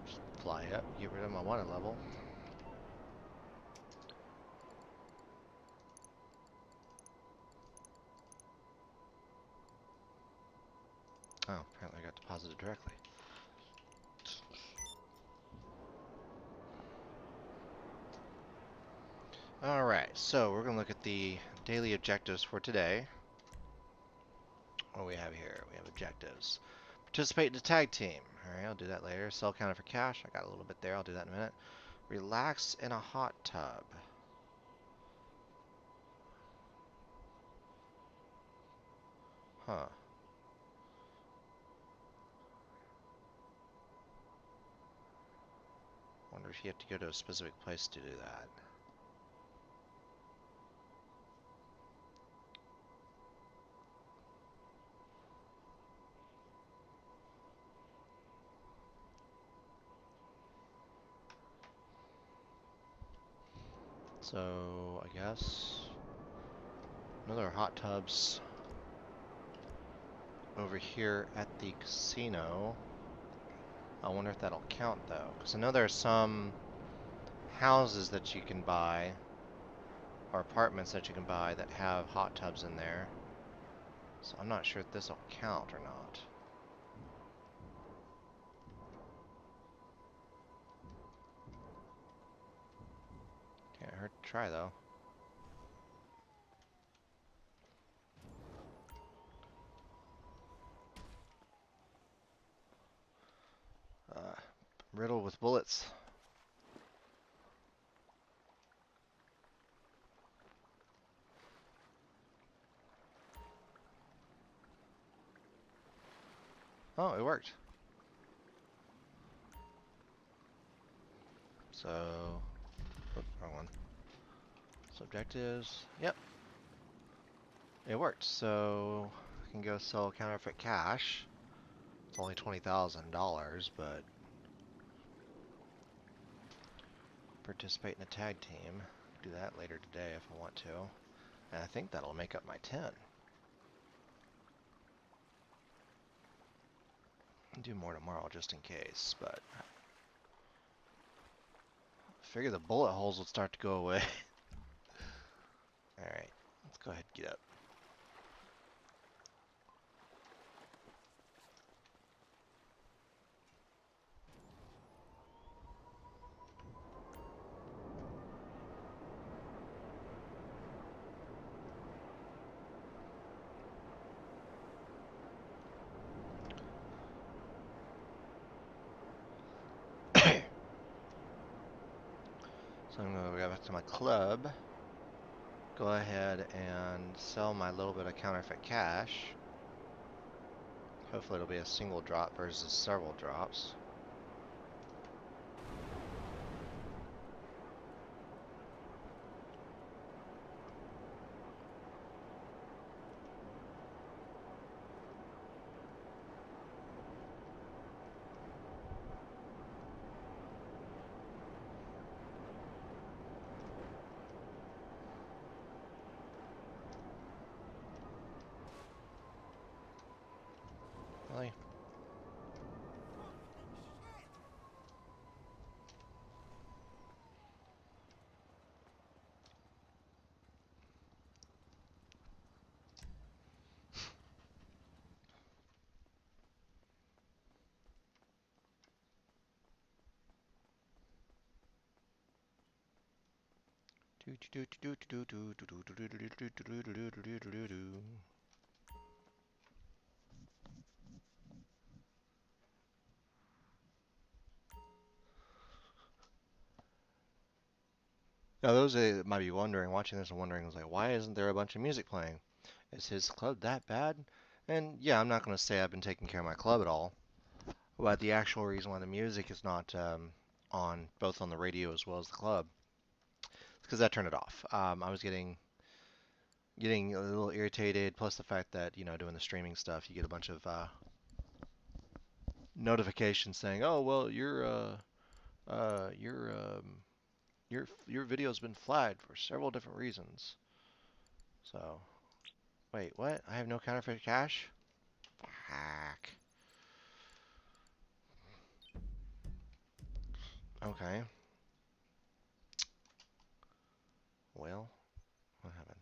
Just fly up, get rid of my wanted level. Oh, apparently I got deposited directly. Alright, so we're going to look at the daily objectives for today. What do we have here? We have objectives. Participate in the tag team. Alright, I'll do that later. Sell counter for cash. I got a little bit there. I'll do that in a minute. Relax in a hot tub. Huh. Wonder if you have to go to a specific place to do that. So I guess another hot tubs over here at the casino. I wonder if that'll count though, because I know there are some houses that you can buy or apartments that you can buy that have hot tubs in there. So I'm not sure if this will count or not. Can't hurt to try though. Riddled with bullets. Oh, it worked. So, oops, wrong one. Subjectives. Yep, it worked. So I can go sell counterfeit cash. It's only $20,000, but participate in a tag team. Do that later today if I want to. And I think that'll make up my 10. I'll do more tomorrow just in case, but I figure the bullet holes will start to go away. Alright, let's go ahead and get up. So I'm going to go back to my club, go ahead and sell my little bit of counterfeit cash. Hopefully it'll be a single drop versus several drops. Really? Now those that might be wondering, watching this and wondering, like, why isn't there a bunch of music playing? Is his club that bad? And yeah, I'm not going to say I've been taking care of my club at all, but the actual reason why the music is not on both on the radio as well as the club is because I turned it off. I was getting a little irritated, plus the fact that, you know, doing the streaming stuff, you get a bunch of notifications saying, "Oh, well, uh, your um, your video's been flagged for several different reasons." So, wait, what? I have no counterfeit cash? Hack. Okay. Well, what happened?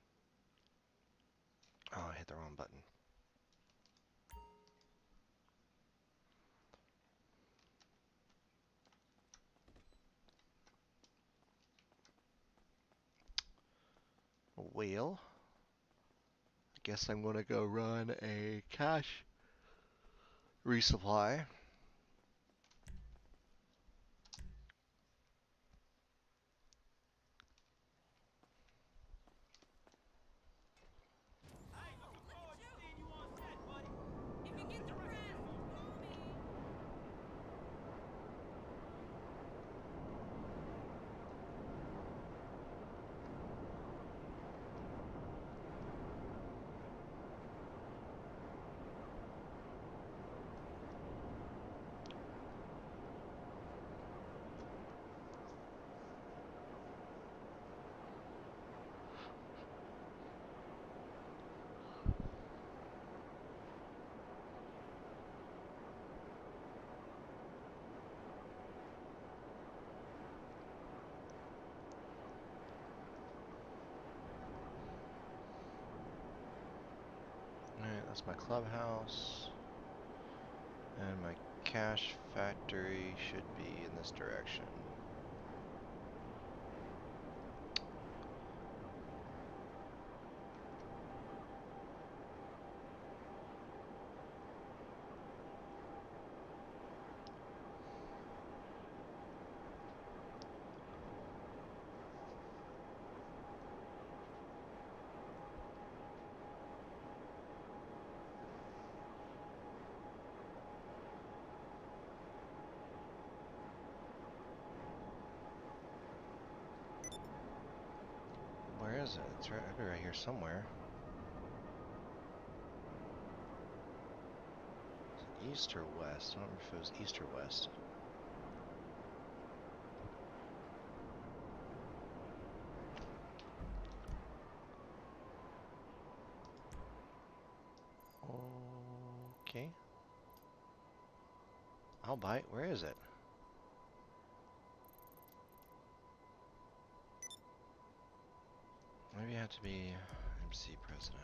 Oh, I hit the wrong button. Well, I guess I'm gonna go run a cash resupply. That's my clubhouse. And my cash factory should be in this direction. Where is it? It's right, it'd be right here somewhere. Is it east or west? I don't remember if it was east or west. Okay. I'll bite. Where is it? Maybe I have to be MC president.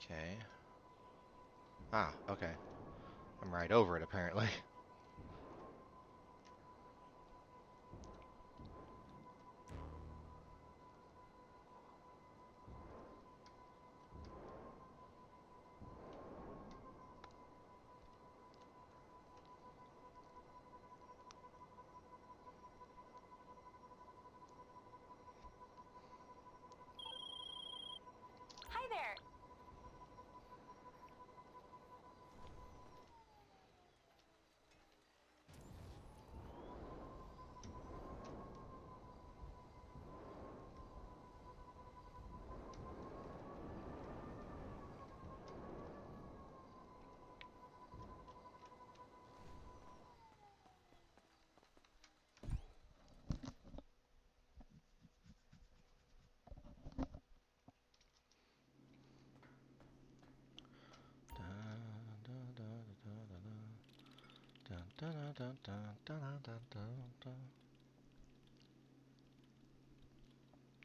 Okay. Ah, okay. I'm right over it apparently. Hi there.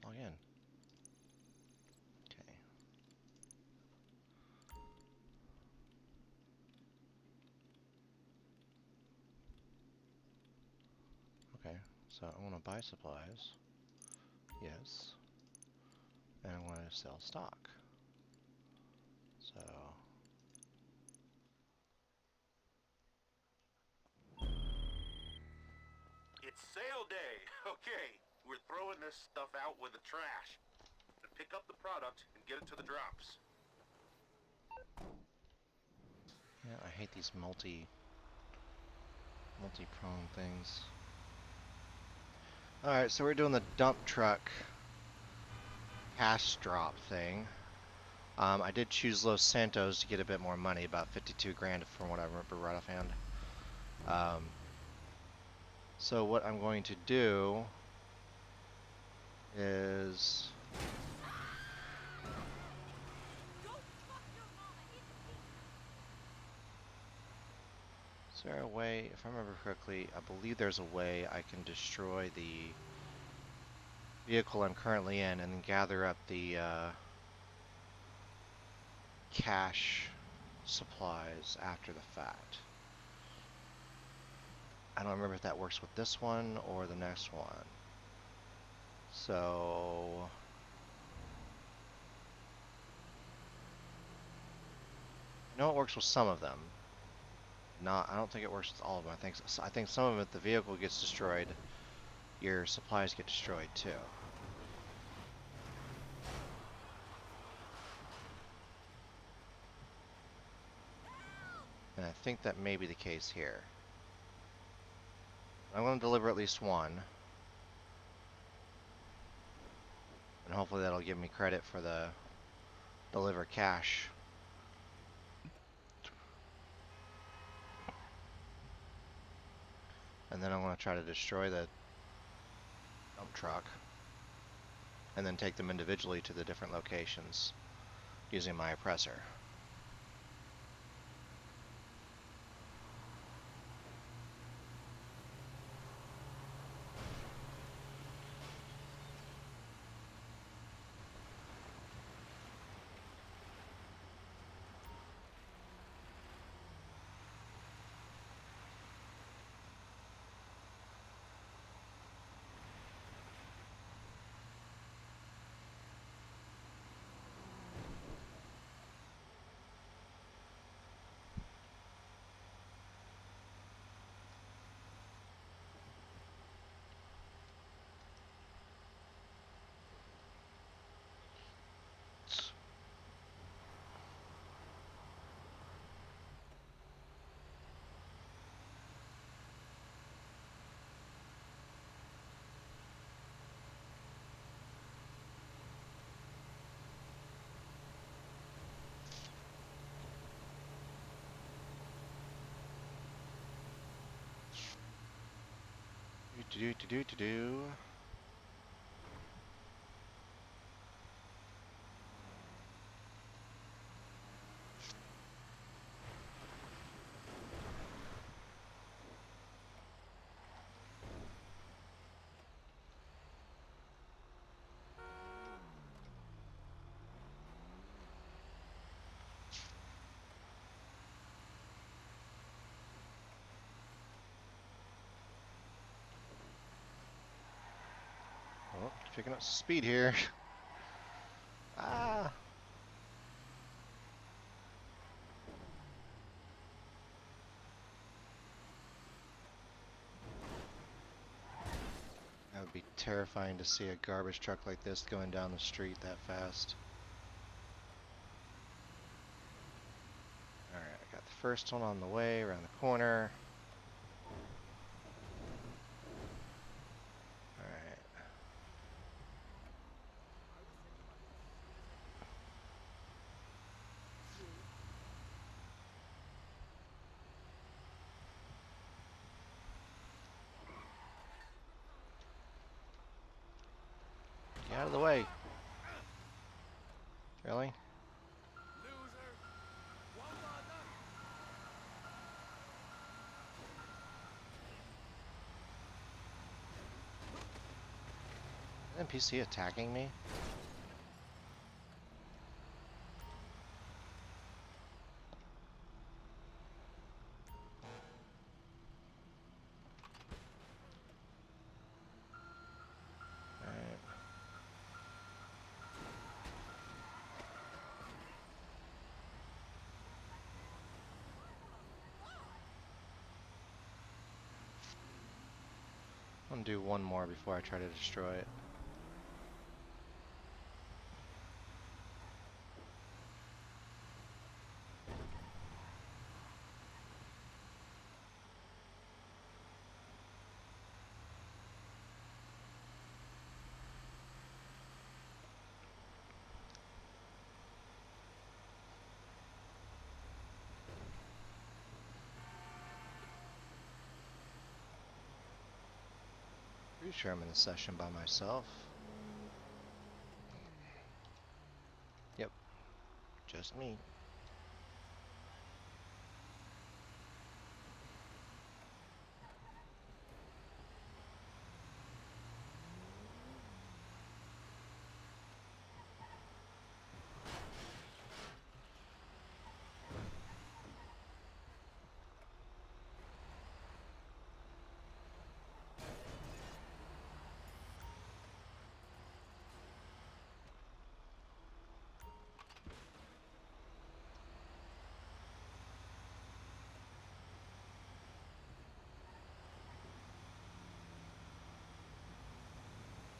Log in. Okay. Okay. So I want to buy supplies. Yes. And I want to sell stock. So It's sale day. Okay, we're throwing this stuff out with the trash. Pick up the product and get it to the drops. yeah, I hate these multi-prone things. All right, so we're doing the dump truck cash drop thing. I did choose Los Santos to get a bit more money, about 52 grand from what I remember right offhand. So what I'm going to do is is there a way, if I remember correctly, I believe there's a way I can destroy the vehicle I'm currently in and then gather up the cash supplies after the fact. I don't remember if that works with this one or the next one. So I know it works with some of them. I don't think it works with all of them. I think some of them, if the vehicle gets destroyed, your supplies get destroyed too. And I think that may be the case here. I'm going to deliver at least one. And hopefully that'll give me credit for the deliver cash. And then I'm going to try to destroy the dump truck. And then take them individually to the different locations using my oppressor. Do. Oh, picking up some speed here. Ah. That would be terrifying to see a garbage truck like this going down the street that fast. Alright, I got the first one on the way around the corner. Alright. Get out of the way. Really? NPC attacking me? Alright. I'm gonna do one more before I try to destroy it. Pretty sure I'm in the session by myself. Yep, just me.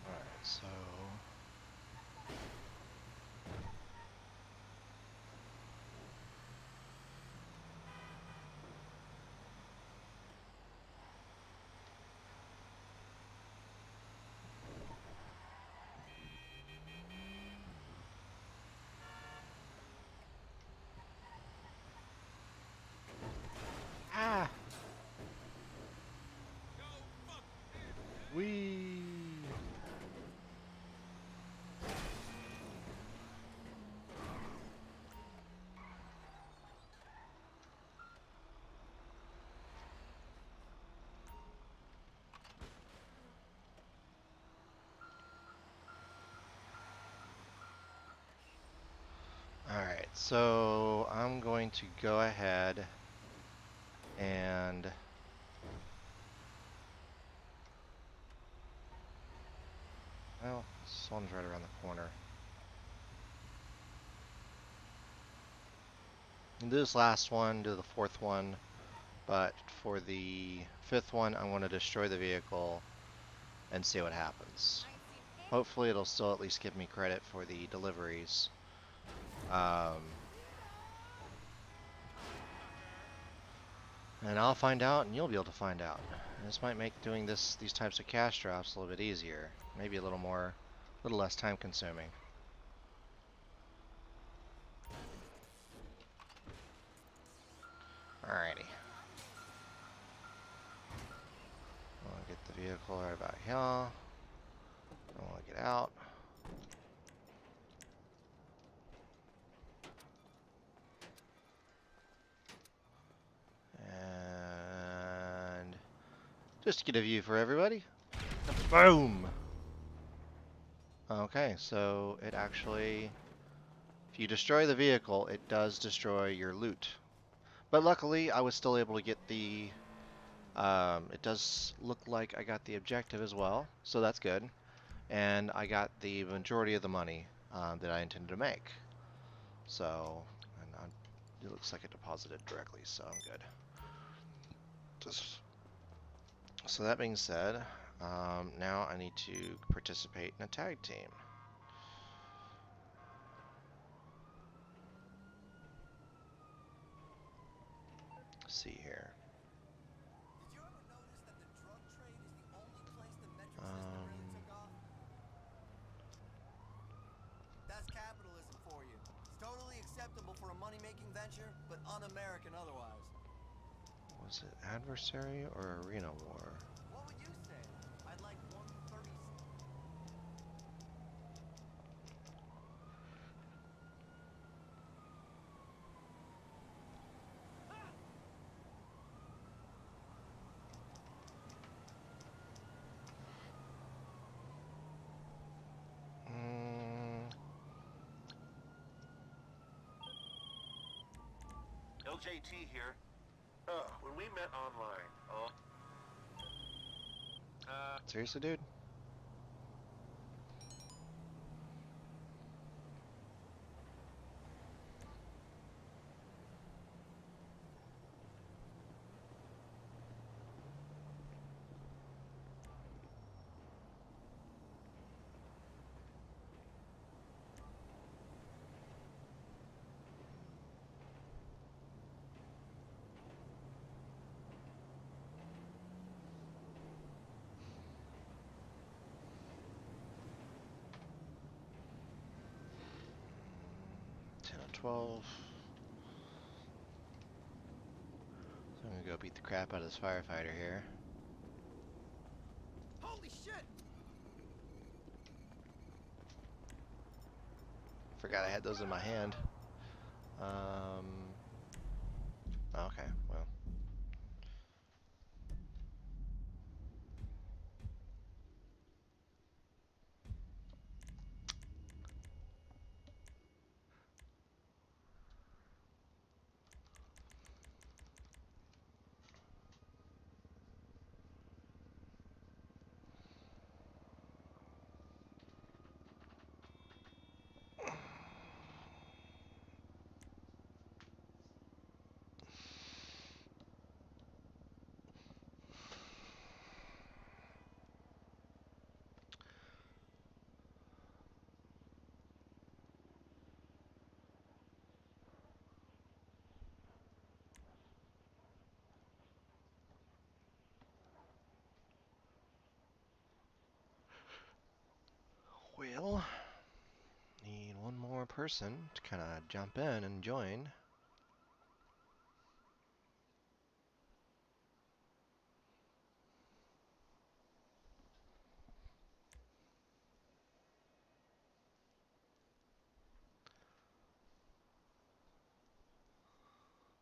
Alright, so... Ah! Whee! Alright, so I'm going to go ahead and well, this one's right around the corner. And do this last one, do the fourth one, but for the fifth one, I want to destroy the vehicle and see what happens. Hopefully it'll still at least give me credit for the deliveries. And I'll find out, and you'll be able to find out. This might make doing these types of cash drops a little bit easier. Maybe a little less time consuming. Alrighty. I'll get the vehicle right about here. I want to get out. And just to get a view for everybody. Boom! Okay, so it actually, if you destroy the vehicle, it does destroy your loot. But luckily, I was still able to get the, it does look like I got the objective as well, so that's good. And I got the majority of the money that I intended to make. So, it looks like it deposited directly, so I'm good. So that being said, now I need to participate in a tag team. Let's see here. Did you ever notice that the drug trade is the only place the metric system Um, really took off? That's capitalism for you. It's totally acceptable for a money-making venture, but un-American otherwise. was it adversary or arena war? What would you say? I'd like 130. Mm, LJT here. When we met online, seriously, dude? Mm, 10 and 12. So I'm gonna go beat the crap out of this firefighter here. Holy shit! Forgot I had those in my hand. Um, okay, well. Well, need one more person to kind of jump in and join.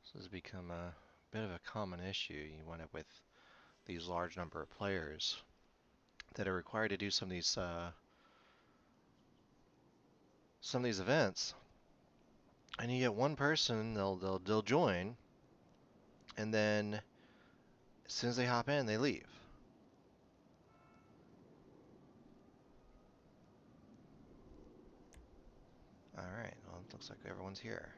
This has become a bit of a common issue. You wind up with these large number of players that are required to do some of these events, and you get one person, they'll join, and then as soon as they hop in, they leave. All right, well, it looks like everyone's here.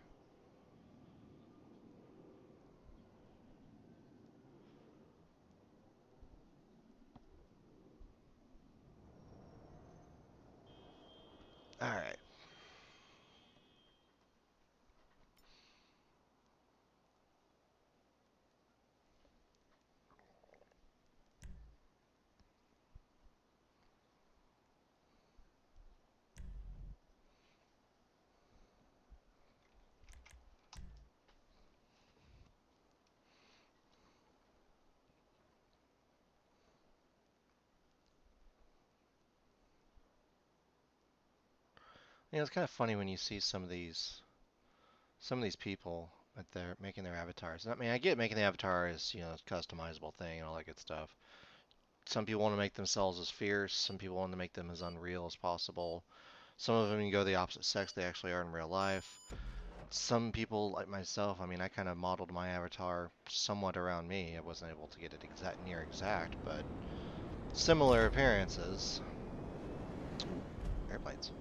All right. You know, it's kind of funny when you see some of these people that they're making their avatars. I mean, I get making the avatar is, you know, a customizable thing and all that good stuff. Some people want to make themselves as fierce. Some people want to make them as unreal as possible. Some of them, you go the opposite sex they actually are in real life. Some people, like myself, I mean, I kind of modeled my avatar somewhat around me. I wasn't able to get it near exact, but similar appearances. Ooh, airplanes.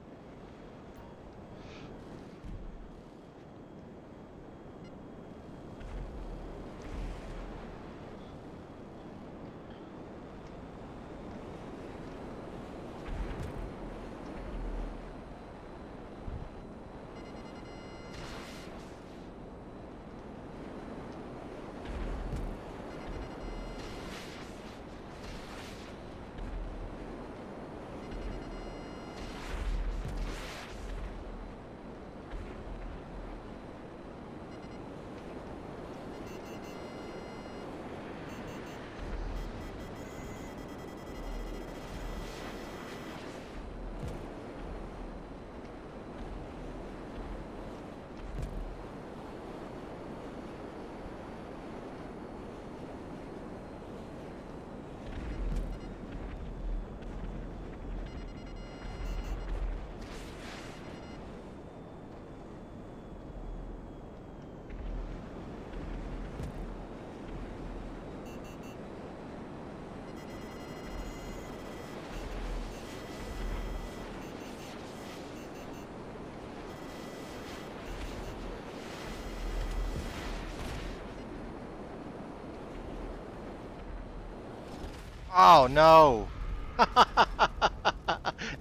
Oh no!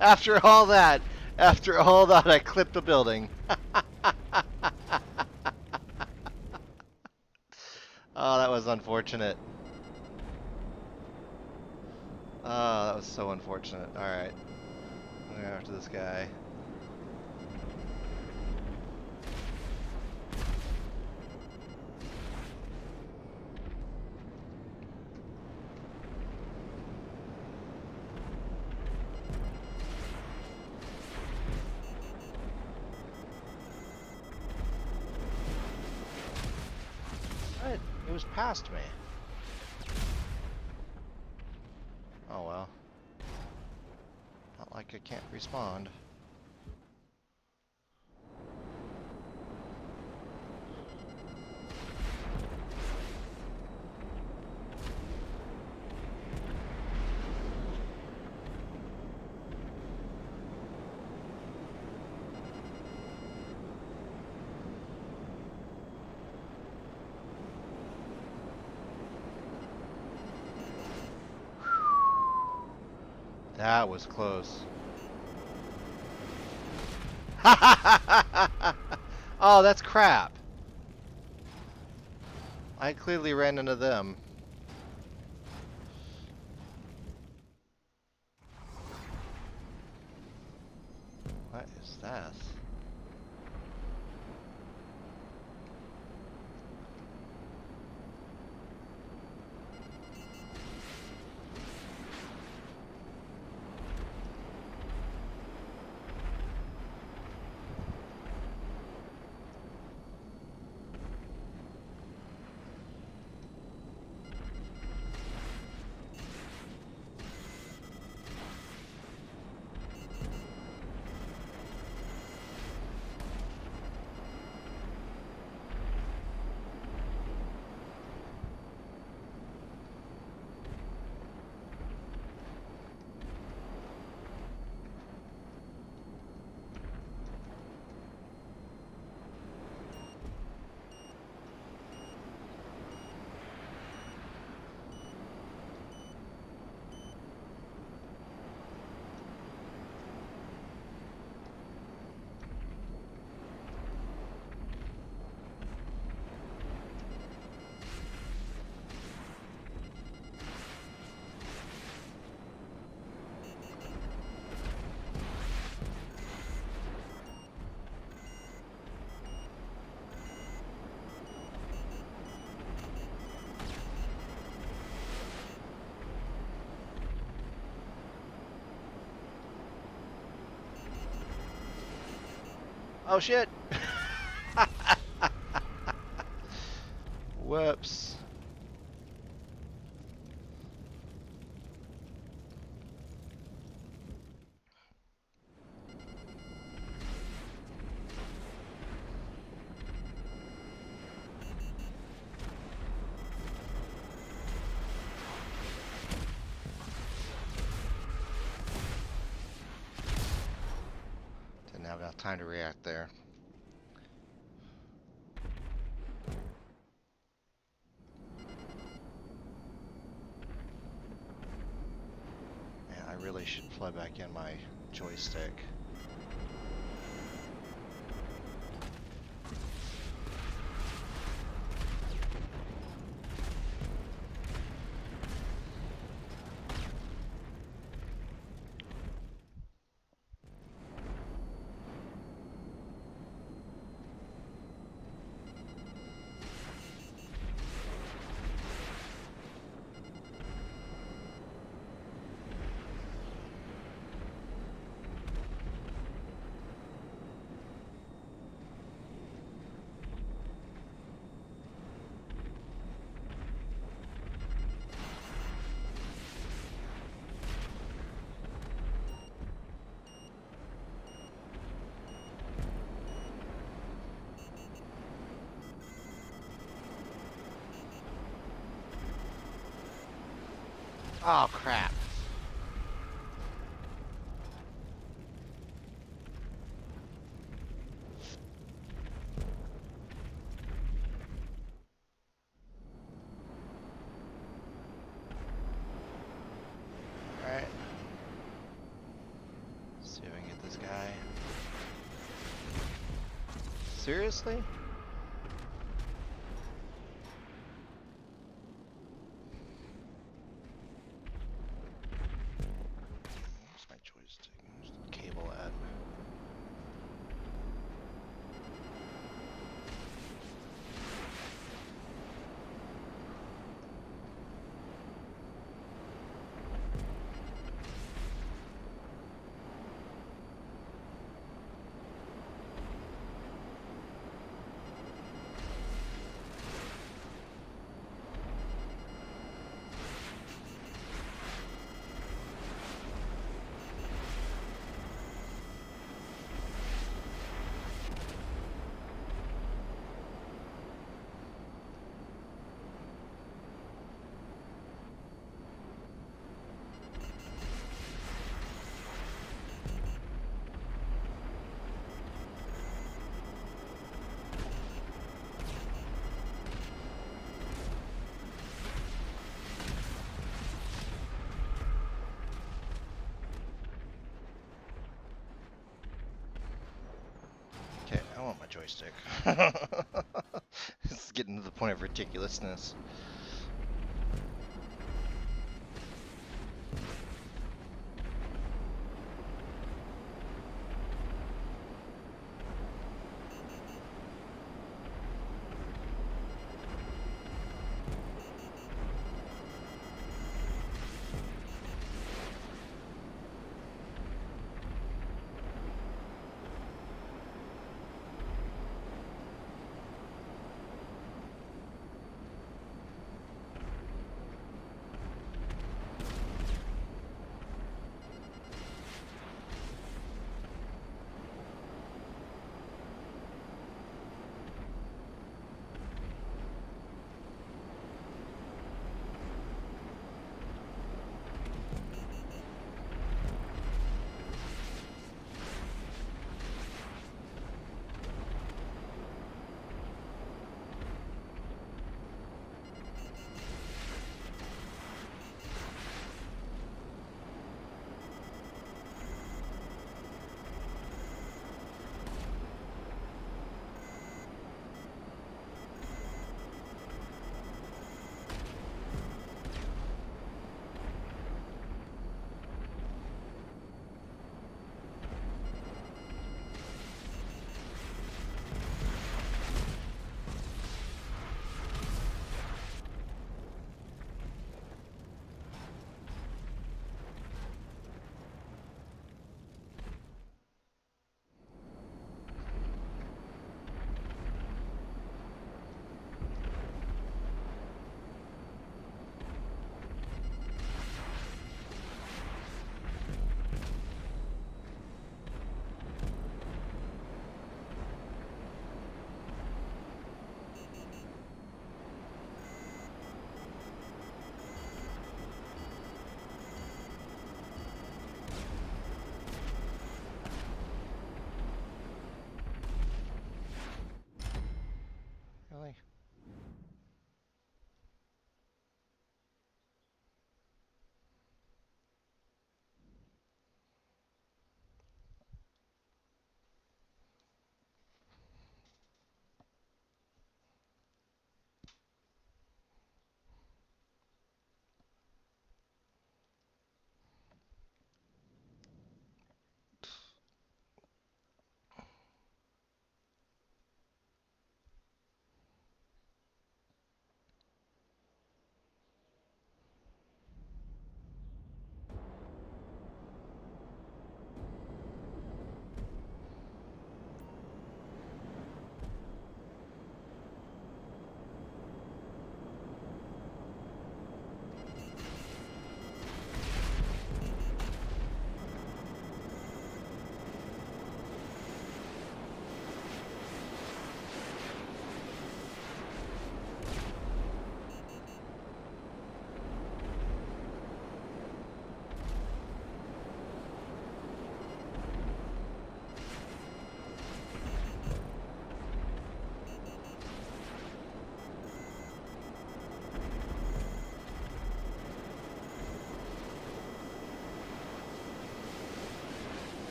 After all that, after all that, I clipped the building. Oh, that was unfortunate. Oh, that was so unfortunate. All right, I'm going after this guy. What? It was past me. Oh well. Not like I can't respond. That was close. Oh, that's crap. I clearly ran into them. What is that? Oh shit! Whoops. Didn't have enough time to react there. Man, I really should plug back in my joystick. Oh crap. Alright. See if I can get this guy. Seriously? Where's my joystick? Where's the cable at? Okay, I want my joystick. This is getting to the point of ridiculousness.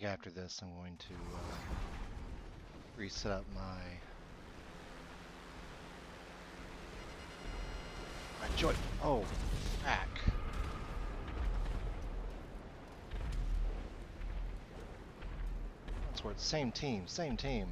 after this, I'm going to reset up my joy. Oh, back. That's where it's same team, same team.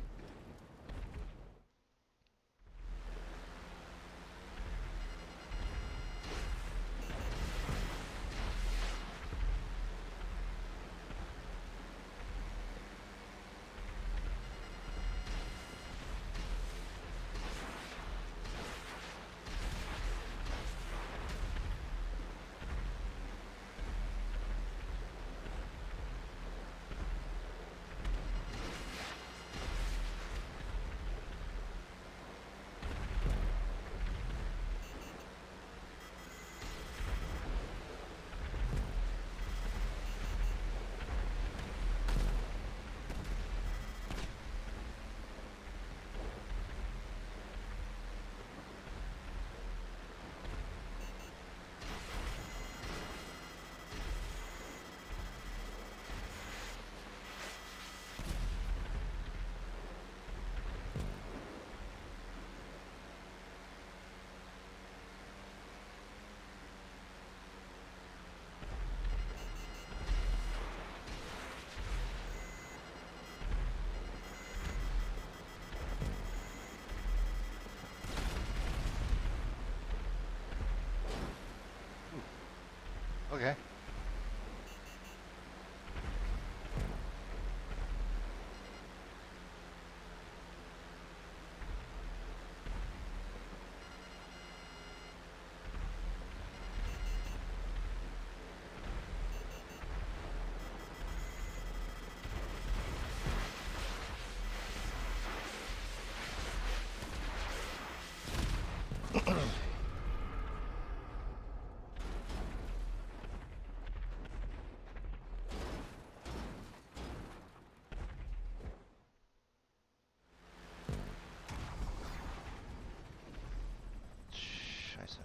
Okay. Scheiße.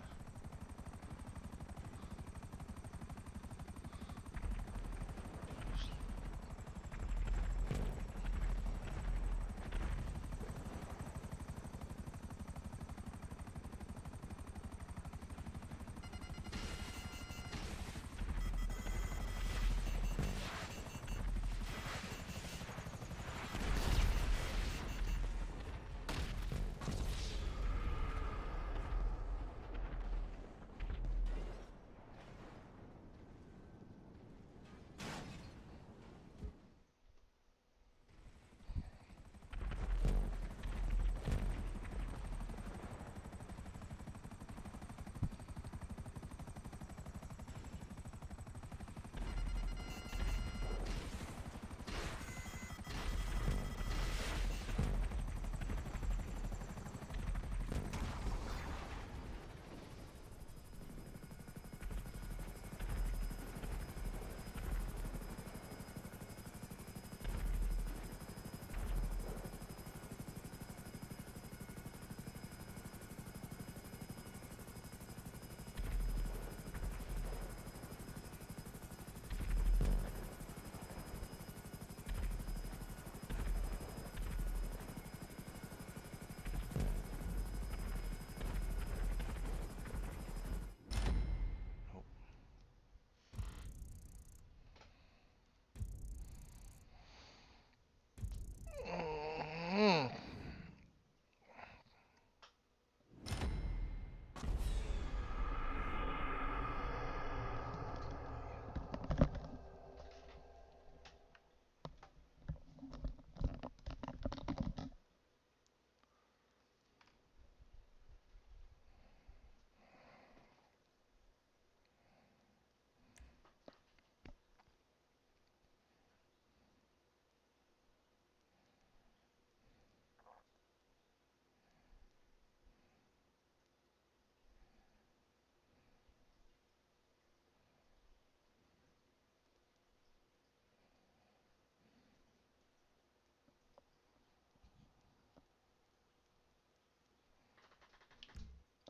Oh.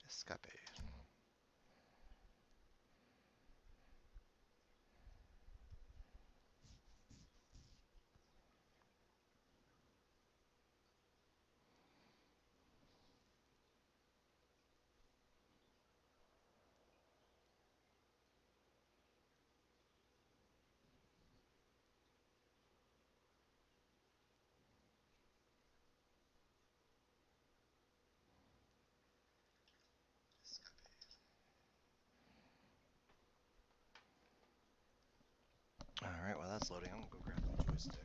Escape. Alright, while that's loading, I'm gonna go grab the joystick.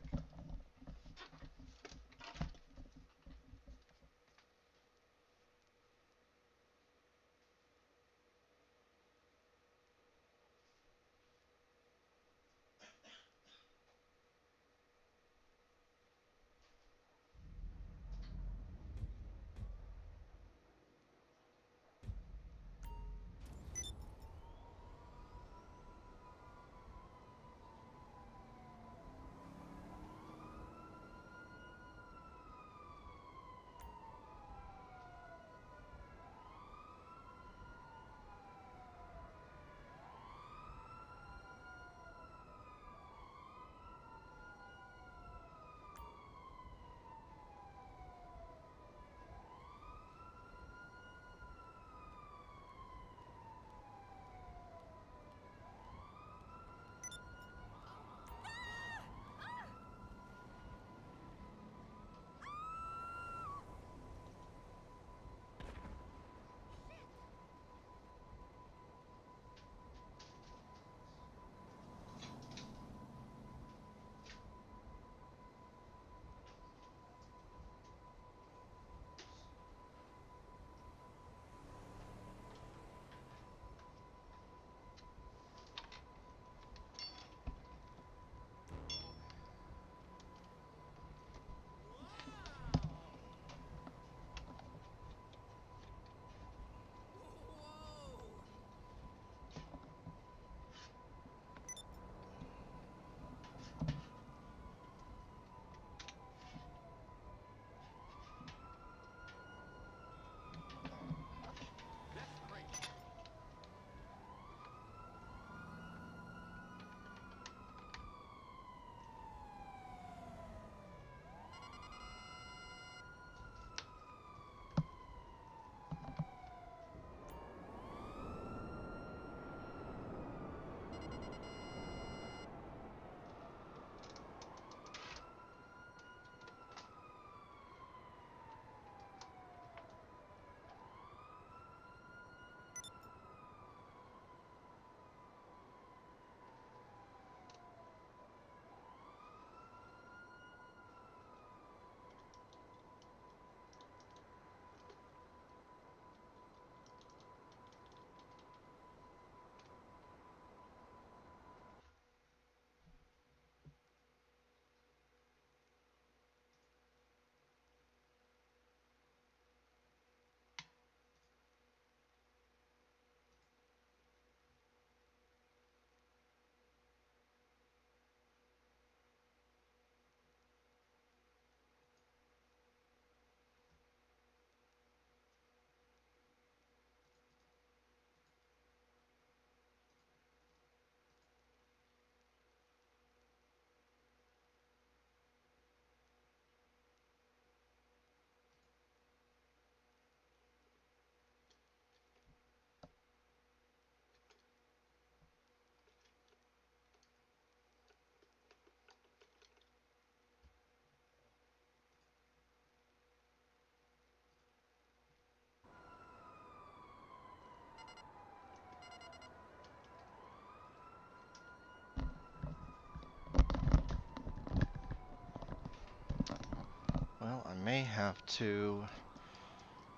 Well, I may have to...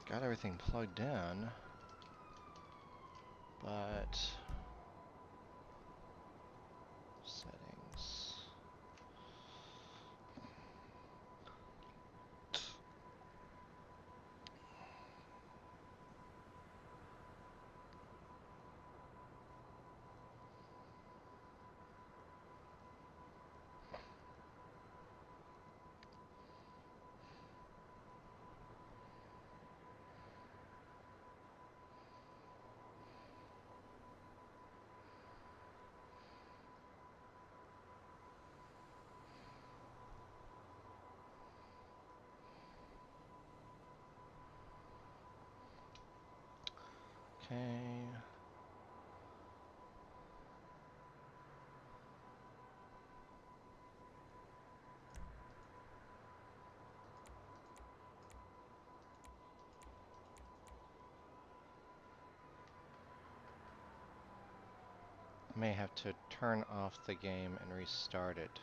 Got everything plugged in, but... Settings... Okay... may have to turn off the game and restart it.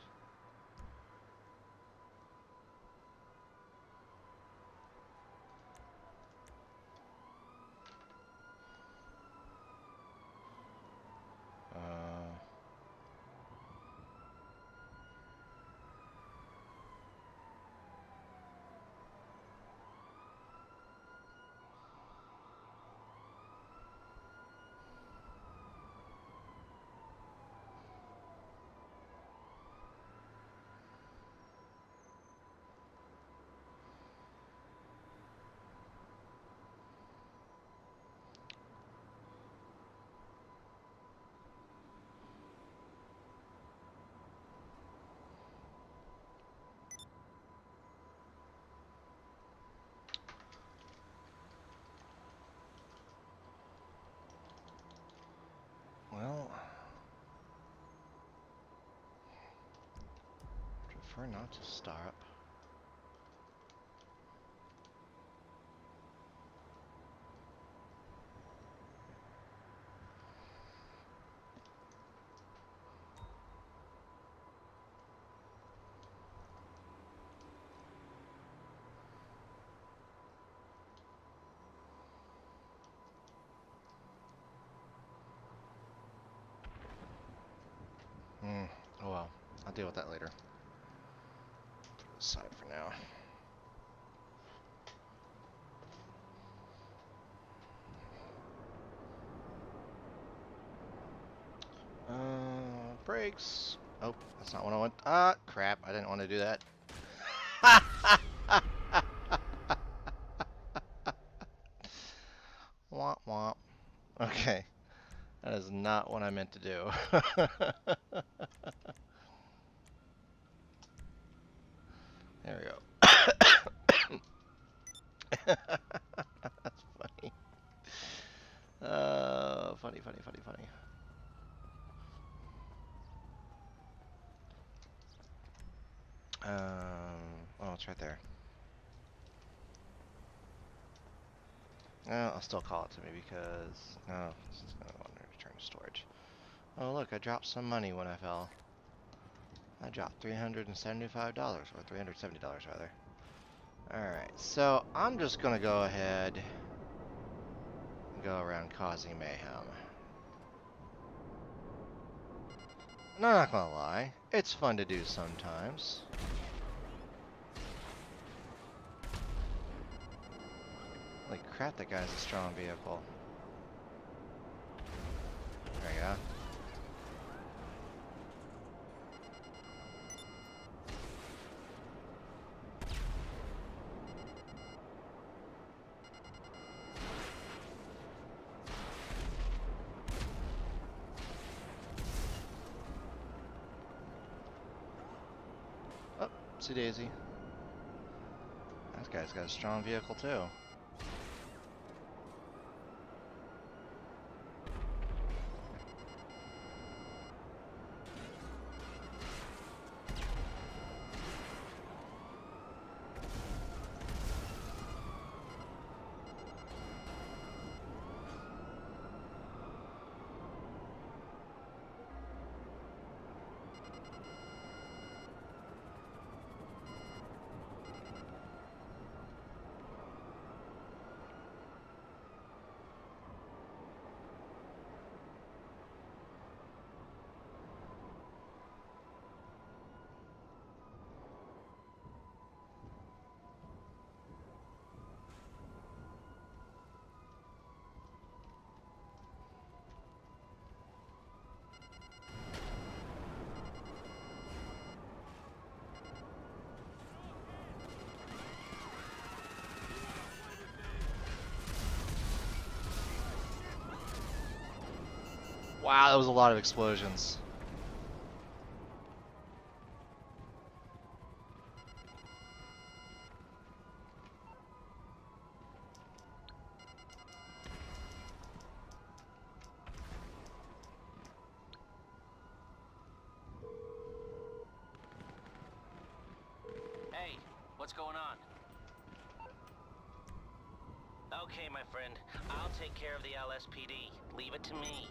Well, prefer not to start. Oh well, I'll deal with that later. Put it aside for now. Brakes. Oh, that's not what I want. Ah, crap, I didn't want to do that. Womp womp. Okay, that is not what I meant to do. There we go. That's funny. Funny, funny, funny, funny. Oh, it's right there. I'll still call it to me because no, this is gonna want to return to storage. Oh look, I dropped some money when I fell. I dropped $375, or $370 rather. Alright, so I'm just gonna go ahead and go around causing mayhem. And I'm not gonna lie, it's fun to do sometimes. Like crap, that guy's a strong vehicle. There we go. Oh, see Daisy. That guy's got a strong vehicle too. Wow, that was a lot of explosions. Hey, what's going on? Okay, my friend. I'll take care of the LSPD. Leave it to me.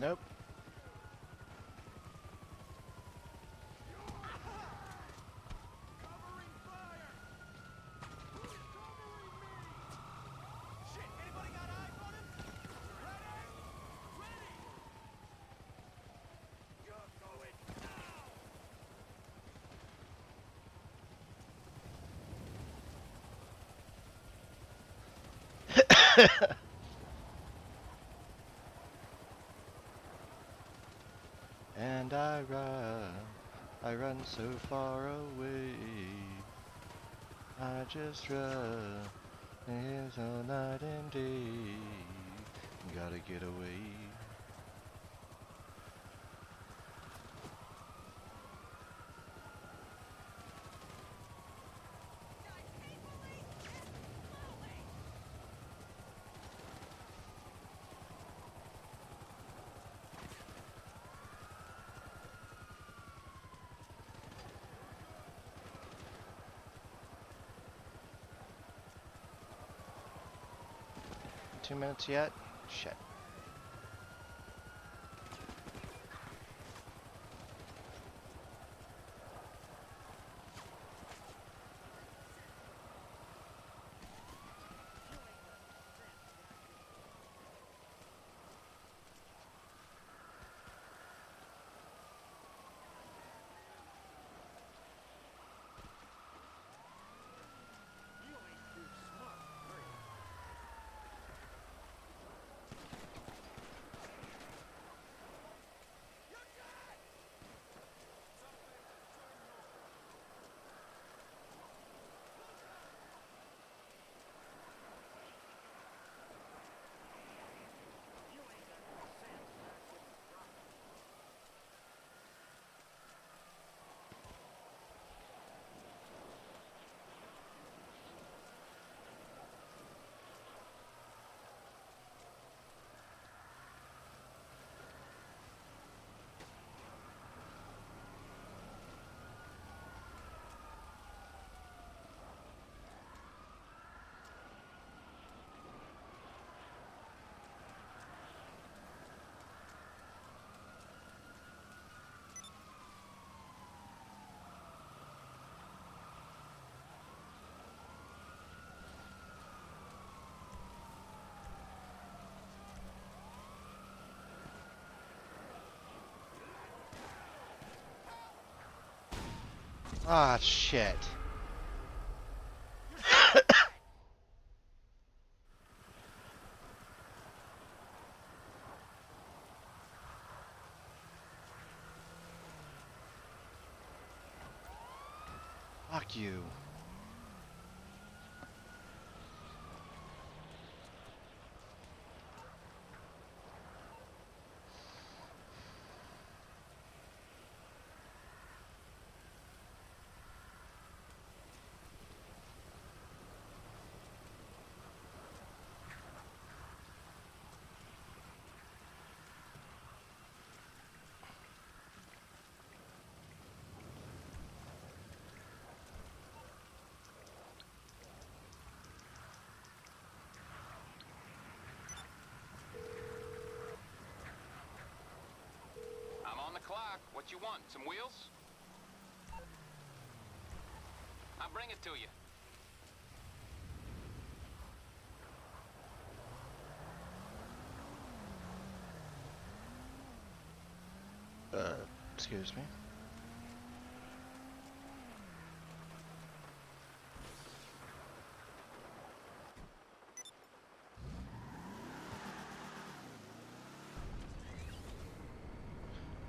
Nope. Shit, anybody got eyes on him? Ready? Ready! You're going down! And I run so far away. I just run, it's all night and day. Gotta get away. Two minutes yet? Shit. Ah, shit. Fuck you. I'm on the clock. What you want? Some wheels? I'll bring it to you. Excuse me.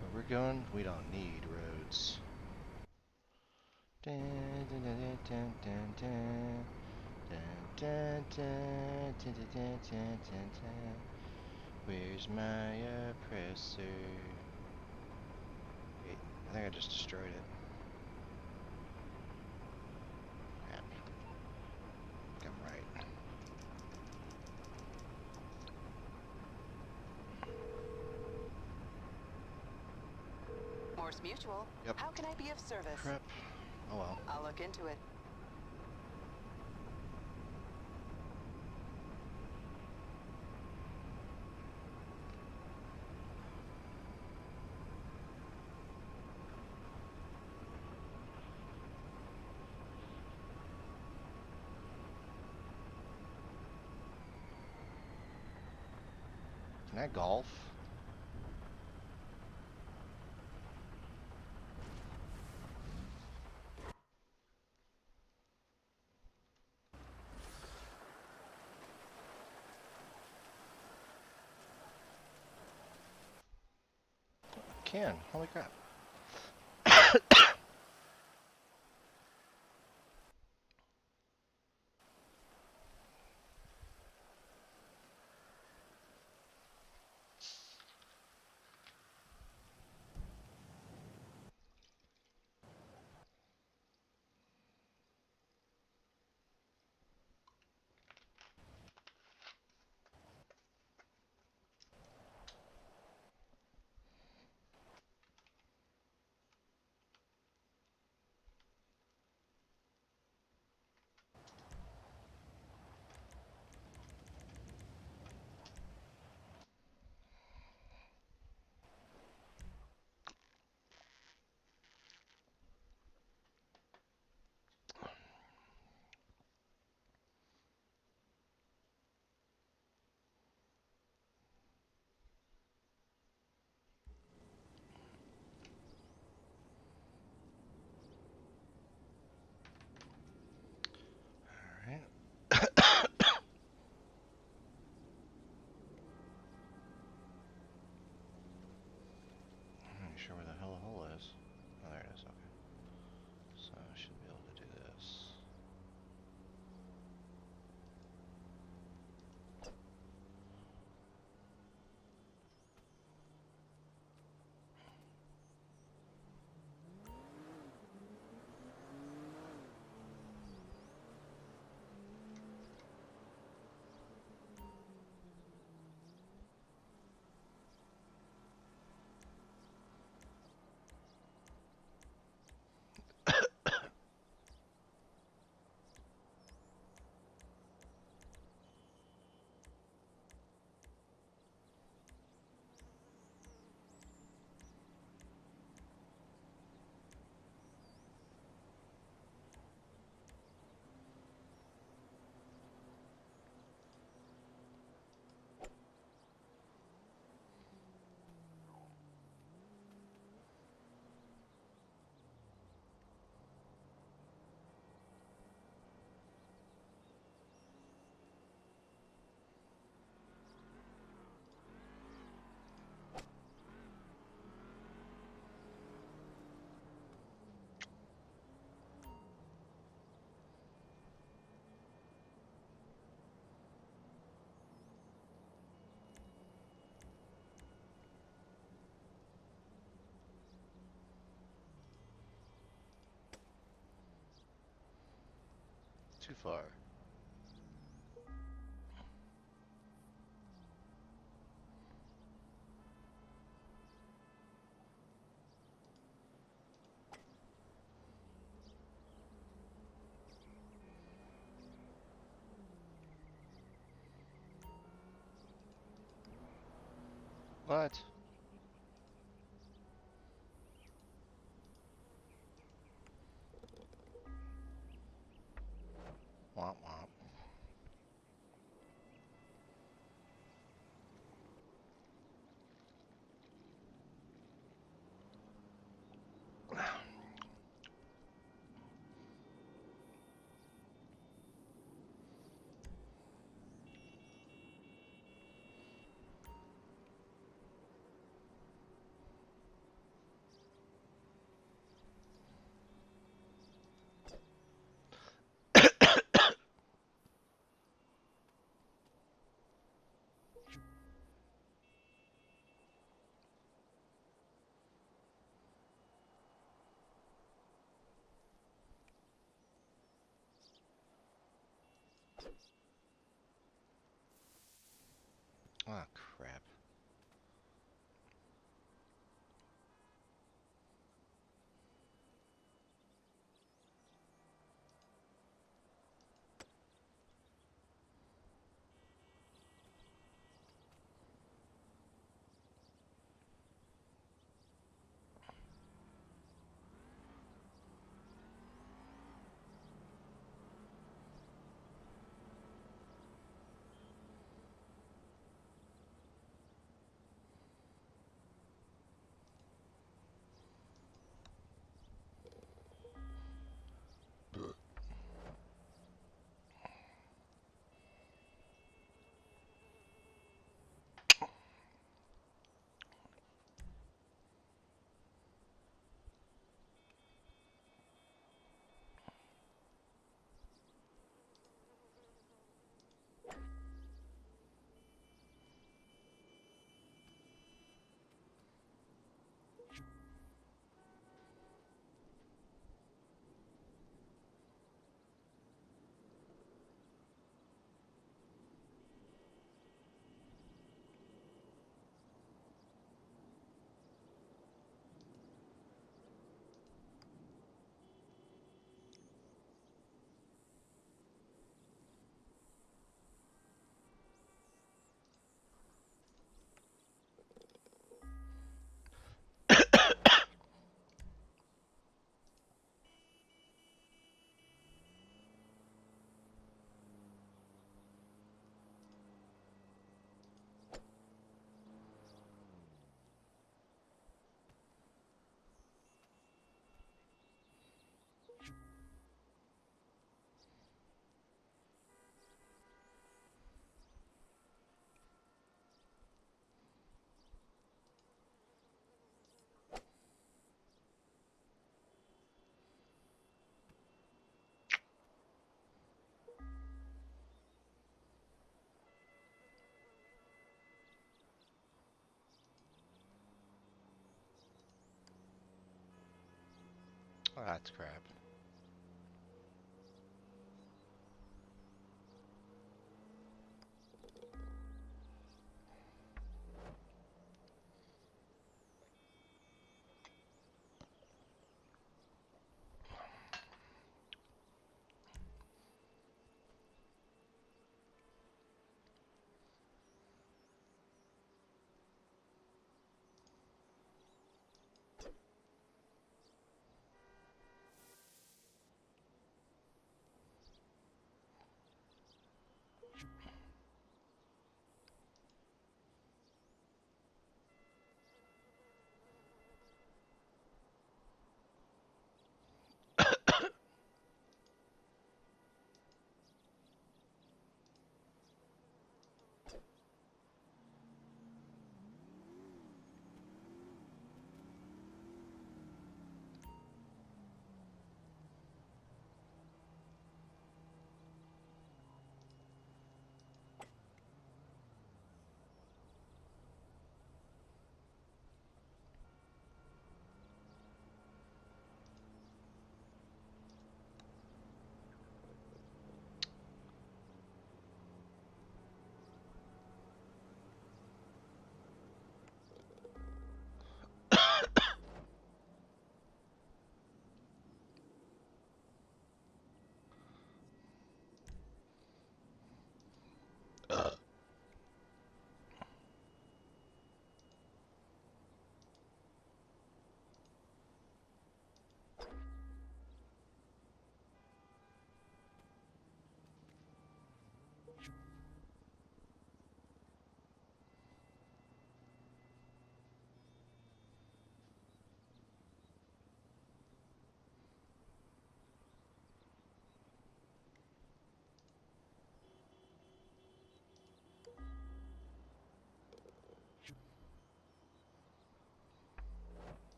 Where we're going, we don't need roads. Dun, dun, dun, dun, dun, dun, dun, dun, dun, dun, dun, dun, dun, dun, dun. Where's my oppressor? Wait, I think I just destroyed it. Crap. I'm right. Morse Mutual. Yep. How can I be of service? Crap. Oh well. I'll look into it. Isn't that golf? Can. Holy crap. Alright. I'm not sure where the hell the hole is. Oh, there it is. Okay. So I should be able to do this. Too far. What? Womp womp. Ah, crap. Oh, that's crap.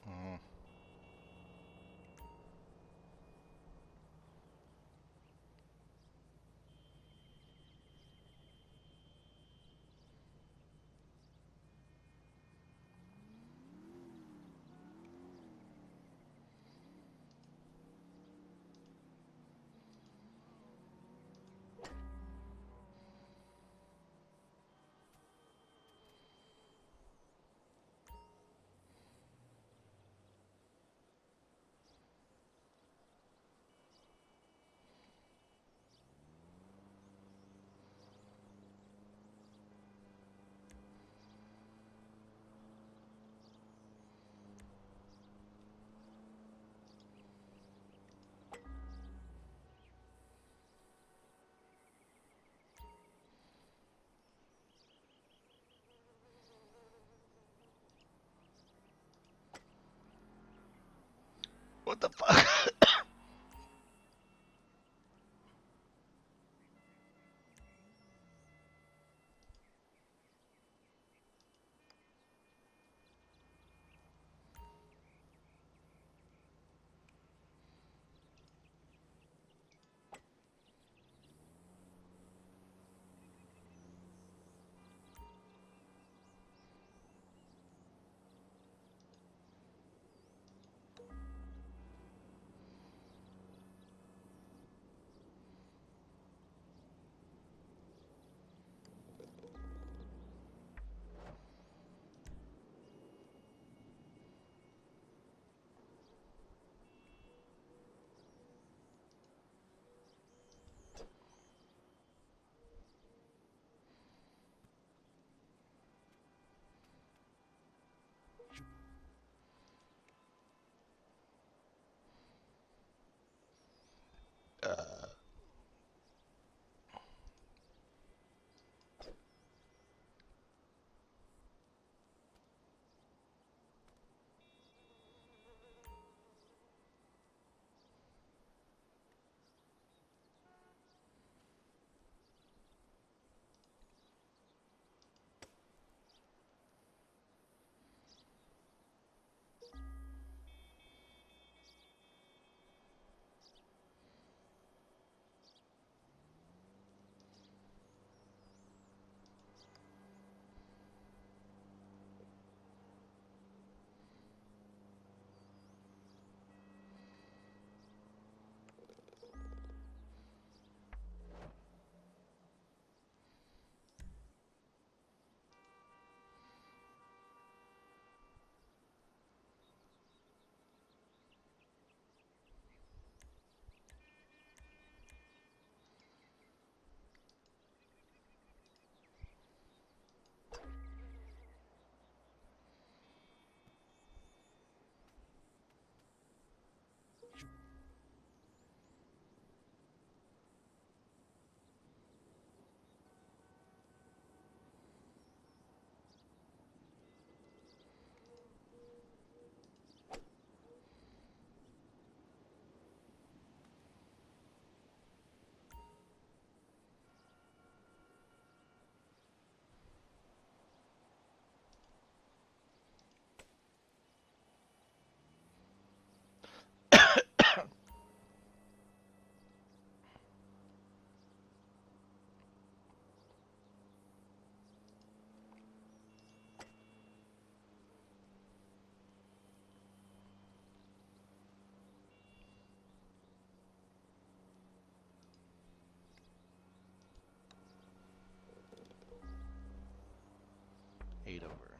Mm. What the fuck? 8 over.